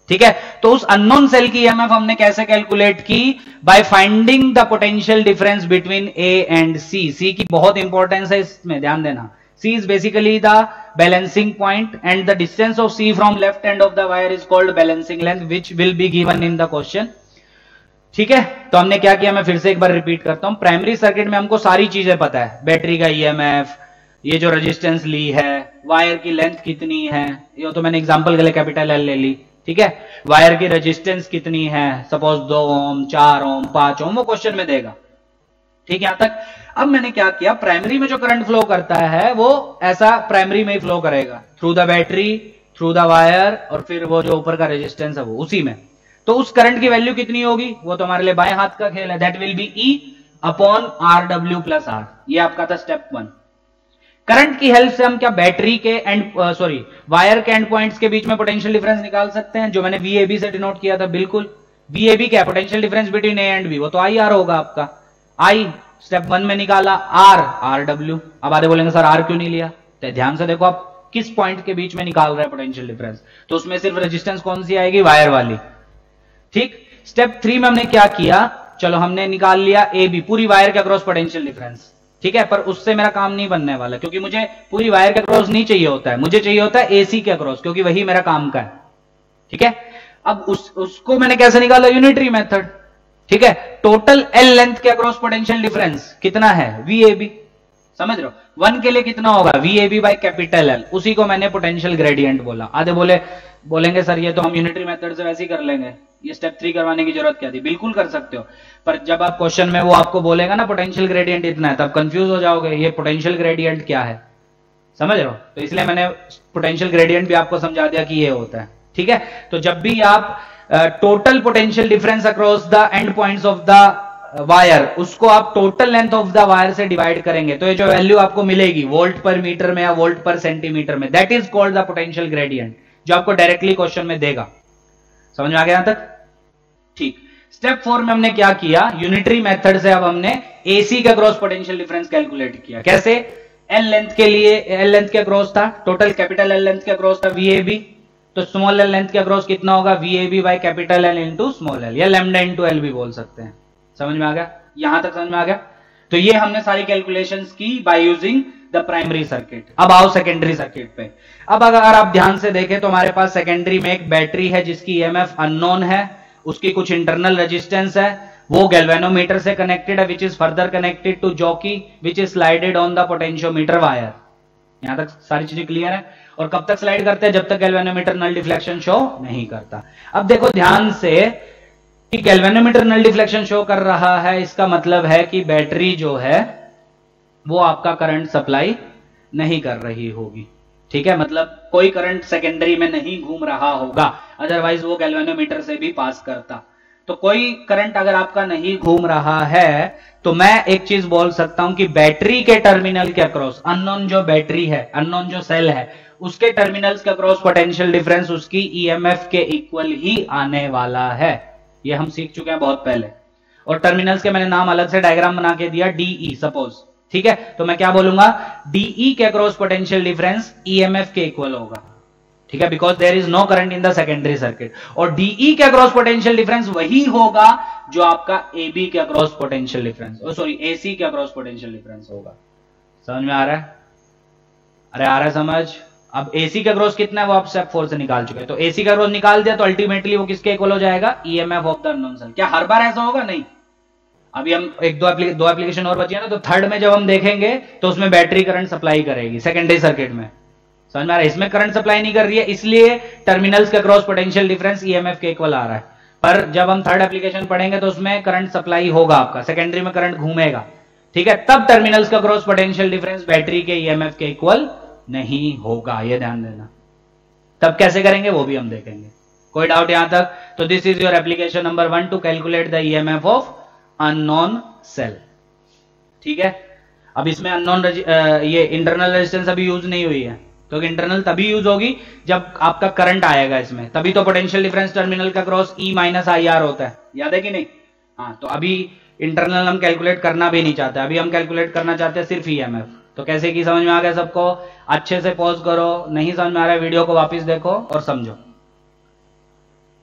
ठीक है, तो उस unknown cell की EMF हमने कैसे कैलकुलेट की? By finding the potential difference between A and C। C की बहुत इंपॉर्टेंस है इसमें, ध्यान देना। C is basically the balancing point and the distance of C from left end of the wire is called balancing length which will be given in the question। ठीक है, तो हमने क्या किया, मैं फिर से एक बार रिपीट करता हूं। प्राइमरी सर्किट में हमको सारी चीजें पता है, बैटरी का ईएमएफ, ये जो रेजिस्टेंस ली है, वायर की लेंथ कितनी है, ये तो मैंने एग्जांपल के लिए कैपिटल एल ले ली, ठीक है। वायर की रेजिस्टेंस कितनी है, सपोज 2 ओम, 4 ओम, 5 ओम, वो क्वेश्चन में देगा। ठीक है, यहां तक। अब मैंने क्या किया, प्राइमरी में जो करंट फ्लो करता है वो ऐसा प्राइमरी में ही फ्लो करेगा, through the battery, through the wire, और फिर वो जो ऊपर का रेजिस्टेंस है वो उसी में। तो उस करंट की वैल्यू कितनी होगी, वो तो हमारे लिए बाएं हाथ का खेल है, that will B E upon RW plus R। ये आपका था स्टेप 1। करंट की हेल्प से हम क्या बैटरी के वायर के एंड पॉइंट्स के बीच में पोटेंशियल डिफरेंस निकाल सकते हैं, जो मैंने VAB से डिनोट किया था। बिल्कुल, VAB क्या, potential difference between A and B, वो तो IR होगा आपका। I स्टेप 1 में निकाला, R RW। अब आधे बोलेंगे सर R क्यों नहीं लिया, तो ध्यान से देखो आप किस पॉइंट के बीच में निकाल रहे हैं पोटेंशियल डिफरेंस, तो उसमें सिर्फ रेजिस्टेंस कौन सी आएगी, वायर वाली। ठीक, स्टेप 3 में हमने क्या किया, चलो हमने निकाल लिया AB, पूरी वायर के अक्रॉस पोटेंशियल डिफरेंस। ठीक है, पर उससे मेरा काम नहीं बनने वाला, क्योंकि मुझे पूरी वायर के अक्रॉस नहीं चाहिए होता है, मुझे चाहिए होता है AC के अक्रॉस, क्योंकि वही मेरा काम का है। ठीक है, अब उसको मैंने कैसे निकाला, यूनिटरी मेथड। ठीक है, टोटल L लेंथ के अक्रॉस पोटेंशियल डिफरेंस कितना है, VAB। समझ रहे हो, 1 के लिए कितना होगा, VAB बाय कैपिटल L, उसी को मैंने पोटेंशियल ग्रेडियंट बोला। आधे बोलेंगे सर ये तो हम यूनिटरी मेथड से वैसे ही कर लेंगे, ये स्टेप 3 करवाने की जरूरत क्या थी। बिल्कुल कर सकते हो, पर जब आप क्वेश्चन में वो आपको बोलेगा ना पोटेंशियल ग्रेडियंट इतना है, तब कंफ्यूज हो जाओगे, ये पोटेंशियल ग्रेडियंट क्या है। समझ रहे हो, तो इसलिए मैंने पोटेंशियल ग्रेडियंट भी आपको समझा दिया कि ये होता है। ठीक है, तो जब भी आप total potential difference across the end points of the wire, उसको आप total length of the wire से डिवाइड करेंगे, तो ये जो वैल्यू आपको मिलेगी वोल्ट पर मीटर में या वोल्ट पर सेंटीमीटर में, that is called the potential gradient, जो आपको डायरेक्टली क्वेश्चन में देगा। समझ में आ गया यहां तक? ठीक, स्टेप 4 में हमने क्या किया, यूनिटरी मेथड से अब हमने AC का क्रॉस पोटेंशियल डिफरेंस कैलकुलेट किया। कैसे, L लेंथ के लिए, L लेंथ के क्रॉस था, टोटल कैपिटल L लेंथ के क्रॉस था VAB, तो स्मॉल L लेंथ के क्रॉस कितना होगा, VAB by capital L into small L, या लैम्डा इंटू L भी बोल सकते हैं। समझ में आ गया, यहां तक समझ में आ गया? तो ये हमने सारी कैलकुलेशंस की by using the primary circuit. अब आओ सेकेंडरी सर्किट पे। अब अगर आप ध्यान से देखें तो हमारे पास सेकेंडरी में एक बैटरी है जिसकी ईएमएफ अननोन है, उसकी कुछ इंटरनल रेजिस्टेंस है, वो गैल्वेनोमीटर से कनेक्टेड है, which is further connected to jockey which is slided on the potentiometer wire. यहां तक सारी चीजें क्लियर है। और कब तक स्लाइड करते हैं? जब तक गैल्वेनोमीटर नल डिफ्लेक्शन शो नहीं करता। अब देखो ध्यान से कि गैल्वेनोमीटर नल डिफ्लेक्शन शो कर रहा है, इसका मतलब है कि बैटरी जो है वो आपका करंट सप्लाई नहीं कर रही होगी। ठीक है, मतलब कोई करंट सेकेंडरी में नहीं घूम रहा होगा, अदरवाइज वो गैल्वेनोमीटर से भी पास करता। तो कोई करंट अगर आपका नहीं घूम रहा है तो मैं एक चीज बोल सकता हूं कि बैटरी के टर्मिनल के अक्रॉस, अननोन जो बैटरी है, अननोन जो सेल है, उसके टर्मिनल्स के अक्रॉस पोटेंशियल डिफरेंस उसकी ईएमएफ के इक्वल ही आने वाला है। ये हम सीख चुके हैं बहुत पहले। और टर्मिनल्स के मैंने नाम अलग से डायग्राम बना के दिया, डीई सपोज। ठीक है, तो मैं क्या बोलूंगा? डीई के अक्रॉस पोटेंशियल डिफरेंस ईएमएफ के इक्वल होगा। ठीक है, because there is no current in the secondary circuit. और डीई के अक्रॉस पोटेंशियल डिफरेंस वही होगा जो आपका एबी के across potential difference, sorry AC के अक्रॉस पोटेंशियल डिफरेंस होगा। समझ में आ रहा है? अरे आ रहा है समझ? अब एसी का ग्रोस कितना है वो आप स्टेप 4 से निकाल चुके हैं। तो एसी का ग्रोस निकाल दिया तो अल्टीमेटली वो किसके इक्वल हो जाएगा? EMF of the unknown cell. क्या हर बार ऐसा होगा? नहीं। अभी हम दो एप्लीकेशन और बची है ना, तो थर्ड में जब हम देखेंगे तो उसमें बैटरी करंट सप्लाई करेगी सेकेंडरी सर्किट में। समझ में आ रहा है? इसमें करंट सप्लाई नहीं कर रही है, इसलिए टर्मिनल्स के क्रॉस पोटेंशियल डिफरेंस ईएमएफ के इक्वल आ रहा है। पर जब हम थर्ड एप्लीकेशन पढ़ेंगे तो उसमें करंट सप्लाई होगा, आपका सेकेंडरी में करंट घूमेगा। ठीक है, तब टर्मिनल्स का क्रॉस पोटेंशियल डिफरेंस बैटरी के ईएमएफ के इक्वल नहीं होगा, ये ध्यान देना। तब कैसे करेंगे वो भी हम देखेंगे। कोई डाउट यहां तक? तो this is your application number 1 to calculate the EMF of unknown cell. ठीक है, अब इसमें अननोन ये इंटरनल रेजिस्टेंस अभी यूज नहीं हुई है, क्योंकि इंटरनल तभी यूज होगी जब आपका करंट आएगा इसमें, तभी तो पोटेंशियल डिफरेंस टर्मिनल का cross E minus I are होता है। याद है कि नहीं? हाँ, तो अभी इंटरनल हम कैलकुलेट करना भी नहीं चाहते, अभी हम कैलकुलेट करना चाहते हैं सिर्फ ईएमएफ। तो कैसे की समझ में आ गया सबको? अच्छे से पॉज करो, नहीं समझ में आ रहा है वीडियो को वापस देखो और समझो।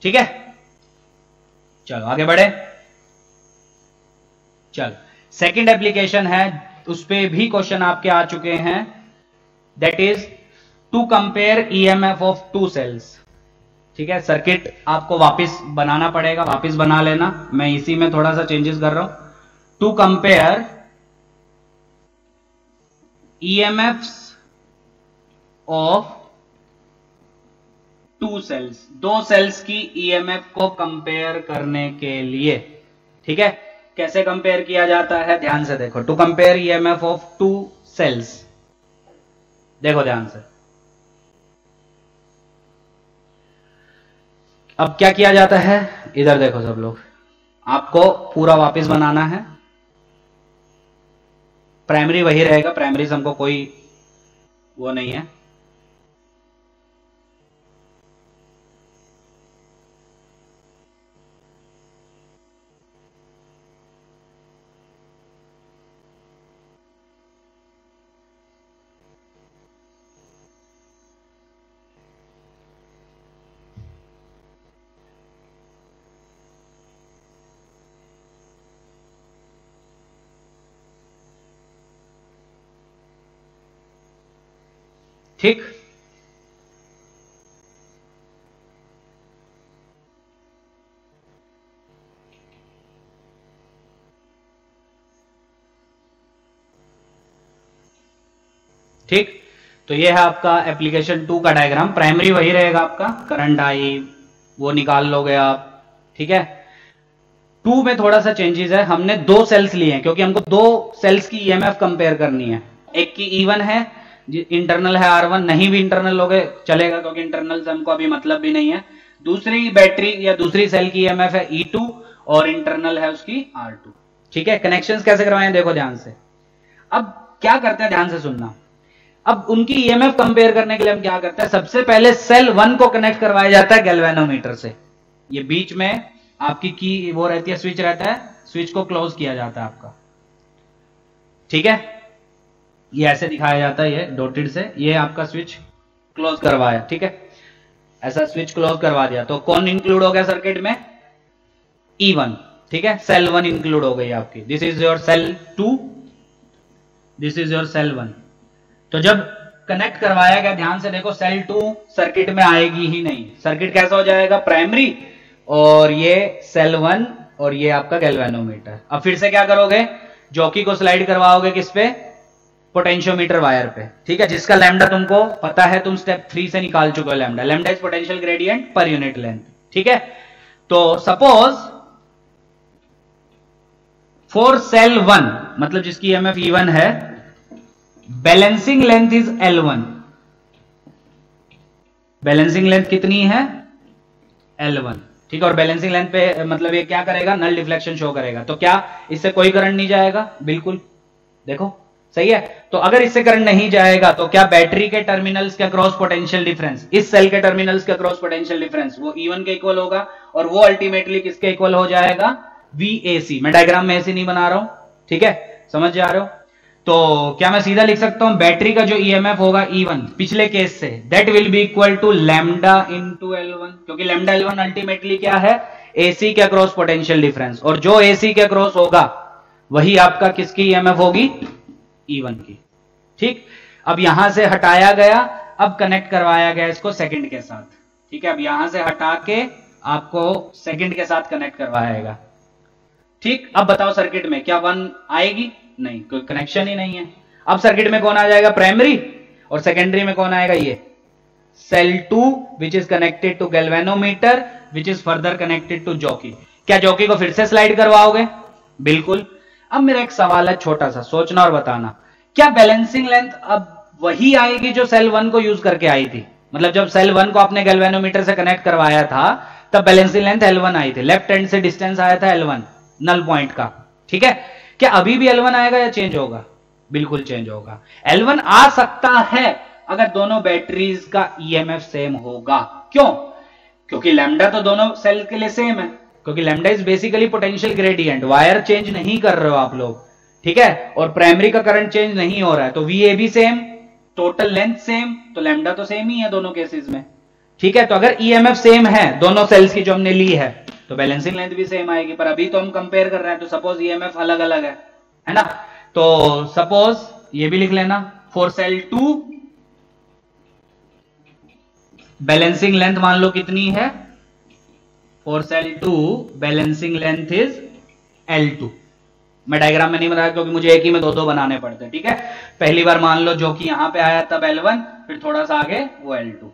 ठीक है, चलो आगे बढ़े। चलो सेकंड एप्लीकेशन है, उस पे भी क्वेश्चन आपके आ चुके हैं, that is to compare EMF of two cells. ठीक है, सर्किट आपको वापस बनाना पड़ेगा, वापस बना लेना, मैं इसी में थोड़ा सा चेंजेस कर रहा हूं। To compare EMFs of two cells, दो सेल्स की EMF को कंपेयर करने के लिए। ठीक है, कैसे कंपेयर किया जाता है ध्यान से देखो। To compare EMF of two cells, देखो ध्यान से। अब क्या किया जाता है, इधर देखो सब लोग, आपको पूरा वापस बनाना है। प्राइमरी वही रहेगा, प्राइमरी से हमको कोई वो नहीं है। ठीक, ठीक। तो ये है आपका एप्लीकेशन 2 का डायग्राम। प्राइमरी वही रहेगा आपका, करंट आई वो निकाल लोगे आप। ठीक है, 2 में थोड़ा सा चेंजेस है, हमने 2 सेल्स लिए हैं क्योंकि हमको 2 सेल्स की ईएमएफ कंपेयर करनी है। एक की E1 है, इंटरनल है R1, नहीं भी इंटरनल लोगे चलेगा क्योंकि इंटरनल से हमको अभी मतलब भी नहीं है। दूसरी बैटरी या दूसरी सेल की ईएमएफ है E2 और इंटरनल है उसकी R2। ठीक है, कनेक्शंस कैसे करवाएं देखो ध्यान से। अब क्या करते हैं ध्यान से सुनना। अब उनकी ईएमएफ कंपेयर करने के लिए हम क्या करते हैं, सबसे पहले सेल 1 को कनेक्ट करवाया जाता है गैल्वेनोमीटर से। ये बीच में आपकी की वो रहती है, स्विच रहता है, स्विच को क्लोज किया जाता है आपका। ठीक है, ये ऐसे दिखाया जाता है, ये डॉटेड से, ये आपका स्विच क्लोज करवाया। ठीक है, ऐसा स्विच क्लोज करवा दिया तो कौन इंक्लूड हो गया सर्किट में? E1। ठीक है, सेल 1 इंक्लूड हो गई आपकी। This is your cell 2 this is your cell 1। तो जब कनेक्ट करवाया गया, ध्यान से देखो, सेल 2 सर्किट में आएगी ही नहीं। सर्किट कैसा हो जाएगा, प्राइमरी और ये सेल 1 और ये आपका गैल्वेनोमीटर। अब फिर से क्या करोगे, जॉकी को स्लाइड करवाओगे किस पे, पोटेंशियोमीटर वायर पे, ठीक है, जिसका लैम्डा तुमको पता है, तुम स्टेप 3 से निकाल चुके हो। Lambda lambda is potential gradient पर यूनिट लेंथ, ठीक है। तो सपोज फॉर सेल 1, मतलब जिसकी ईएमएफ E1 है, balancing length is L1। Balancing length कितनी है, L1, ठीक है। और बैलेंसिंग लेंथ पे मतलब ये क्या करेगा, नल डिफ्लेक्शन शो करेगा। तो क्या इससे कोई करंट नहीं जाएगा, बिल्कुल, देखो सही है। तो अगर इससे करंट नहीं जाएगा तो क्या बैटरी के टर्मिनल्स के अक्रॉस पोटेंशियल डिफरेंस, इस सेल के टर्मिनल्स के अक्रॉस पोटेंशियल डिफरेंस वो E1 के इक्वल होगा, और वो अल्टीमेटली किसके इक्वल हो जाएगा, VAC। मैं डायग्राम में ऐसे नहीं बना रहा हूं, ठीक है, समझ जा रहे हो। तो क्या मैं सीधा लिख सकता हूं, बैटरी का जो ईएमएफ होगा E1 पिछले केस से, that will be equal to lambda into L1, क्योंकि लैम्डा L1 अल्टीमेटली क्या है, AC के अक्रॉस पोटेंशियल डिफरेंस, और जो AC के अक्रॉस होगा वही आपका किसकी ईएमएफ होगी, E1 की, ठीक। अब यहां से हटाया गया, अब कनेक्ट करवाया गया इसको सेकंड के साथ, ठीक है। अब यहां से हटा के आपको सेकंड के साथ कनेक्ट करवाएगा, ठीक। अब बताओ सर्किट में क्या 1 आएगी, नहीं, कोई कनेक्शन ही नहीं है। अब सर्किट में कौन आ जाएगा, प्राइमरी, और सेकेंडरी में कौन आएगा, ये cell 2 which is connected to galvanometer which is further connected to jockey. क्या जॉकी को फिर से स्लाइड करवाओगे, बिल्कुल। अब मेरा एक सवाल है छोटा सा, सोचना और बताना, क्या बैलेंसिंग लेंथ अब वही आएगी जो सेल 1 को यूज करके आई थी, मतलब जब सेल 1 को आपने गैल्वेनोमीटर से कनेक्ट करवाया था तब बैलेंसिंग लेंथ L1 आई थी, लेफ्ट हैंड से डिस्टेंस आया था L1 नल पॉइंट का, ठीक है। क्या अभी भी L1 आएगा या चेंज होगा, बिल्कुल चेंज होगा। L1 आ सकता है अगर दोनों बैटरीज का ईएमएफ सेम होगा, क्यों, क्योंकि लैम्डा तो दोनों सेल के लिए सेम है, क्योंकि lambda is basically potential gradient, wire change नहीं कर रहे हो आप लोग, ठीक है, और प्राइमरी का करंट चेंज नहीं हो रहा है, तो VA भी सेम, टोटल लेंथ सेम, तो लैम्डा तो सेम ही है दोनों केसेस में, ठीक है। तो अगर ईएमएफ सेम है दोनों सेल्स की जो हमने ली है, तो बैलेंसिंग लेंथ भी सेम आएगी। पर अभी तो हम कंपेयर कर रहे हैं, तो सपोज ईएमएफ अलग अलग है ना। तो सपोज ये भी लिख लेना, फॉर सेल 2 बैलेंसिंग लेंथ मान लो कितनी है, for sale 2 balancing length is L2। मैं डायग्राम में नहीं बनाया क्योंकि मुझे एक ही में दो बनाने पड़ते, ठीक है। पहली बार मान लो जो कि यहां पे आया तब L1, फिर थोड़ा सा आगे वो L2,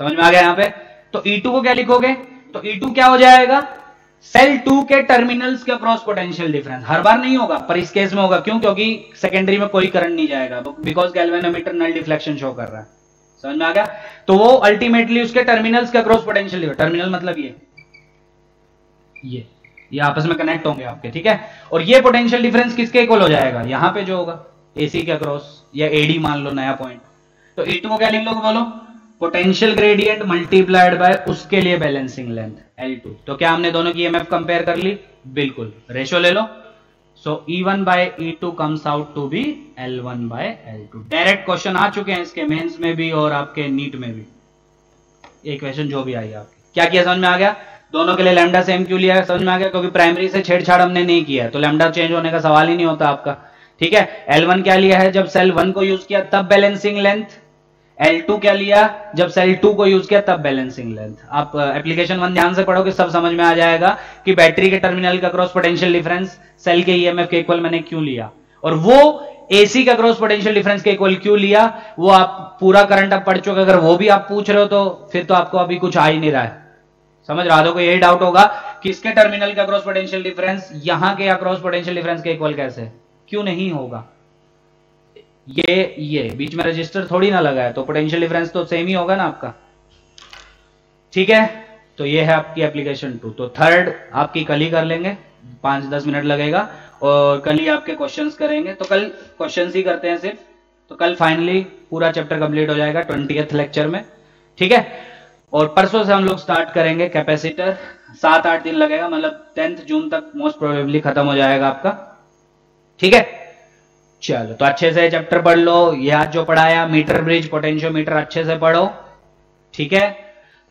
समझ में आ गया। यहां पे तो E2 को क्या लिखोगे, तो E2 क्या हो जाएगा, सेल 2 के टर्मिनल्स के अक्रॉस पोटेंशियल डिफरेंस। हर बार नहीं होगा पर इस केस में होगा, क्यों, क्योंकि सेकेंडरी में कोई करंट नहीं जाएगा, because galvanometer null deflection show कर रहा है, समझ में आ गया। तो वो अल्टीमेटली उसके टर्मिनल्स के अक्रॉस पोटेंशियल डिफरेंस, टर्मिनल मतलब ये आपस में कनेक्ट होंगे आपके, ठीक है। और ये पोटेंशियल डिफरेंस किसके इक्वल हो जाएगा, यहां पे जो होगा AC के अक्रॉस, या AD मान लो नया पॉइंट। तो E2 को क्या लिख लोगे, बोलो, पोटेंशियल ग्रेडियंट मल्टीप्लाइड बाय उसके लिए बैलेंसिंग लेंथ L2। तो क्या हमने दोनों की ईएमएफ कंपेयर कर ली, बिल्कुल, रेशो ले लो। So E1 by E2 comes out to be L1 by L2। Direct question आ चुके हैं इसके, मेंस में भी और आपके नीट में भी, एक क्वेश्चन जो भी आई आपके, क्या किया समझ में आ गया। दोनों के लिए लैम्डा सेम क्यों लिया है, समझ में आ गया, क्योंकि प्राइमरी से छेड़छाड़ हमने नहीं किया है, तो लैम्डा चेंज होने का सवाल ही नहीं होता आपका, ठीक है। L1 क्या लिया है, जब सेल 1 को यूज किया तब बैलेंसिंग लेंथ, L2 क्या लिया, जब सेल 2 को यूज किया तब बैलेंसिंग लेंथ। आप एप्लीकेशन 1 ध्यान से पढ़ोगे सब समझ में आ जाएगा कि बैटरी के टर्मिनल का क्रॉस पोटेंशियल डिफरेंस सेल के ईएमएफ के इक्वल मैंने क्यों लिया, और वो AC का क्रॉस पोटेंशियल डिफरेंस के इक्वल क्यों लिया, वो आप पूरा करंट अब पढ़ चुके, अगर वो भी आप पूछ रहे हो तो फिर तो आपको अभी कुछ आ ही नहीं रहा है, समझ रहा हो। यही डाउट होगा कि इसके टर्मिनल का क्रॉस पोटेंशियल डिफरेंस यहां के क्रॉस पोटेंशियल डिफरेंस के इक्वल कैसे, क्यों नहीं होगा। ये बीच में रजिस्टर थोड़ी ना लगा है, तो पोटेंशियल डिफरेंस तो सेम ही होगा ना आपका, ठीक है। तो ये है आपकी एप्लीकेशन 2। तो थर्ड आपकी कल ही कर लेंगे, 5-10 मिनट लगेगा, और कल ही आपके क्वेश्चंस करेंगे। तो कल क्वेश्चंस ही करते हैं सिर्फ, तो कल फाइनली पूरा चैप्टर कंप्लीट हो जाएगा 20th लेक्चर में, ठीक है। और परसों से हम लोग स्टार्ट करेंगे कैपेसिटर, 7-8 दिन लगेगा, मतलब 10th जून तक मोस्ट प्रोबेबली खत्म हो जाएगा आपका, ठीक है। चलो, तो अच्छे से चैप्टर पढ़ लो, ये आज जो पढ़ाया मीटर ब्रिज पोटेंशियोमीटर अच्छे से पढ़ो, ठीक है।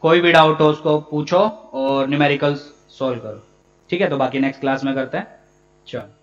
कोई भी डाउट हो उसको पूछो और न्यूमेरिकल्स सॉल्व करो, ठीक है। तो बाकी नेक्स्ट क्लास में करते हैं, चलो।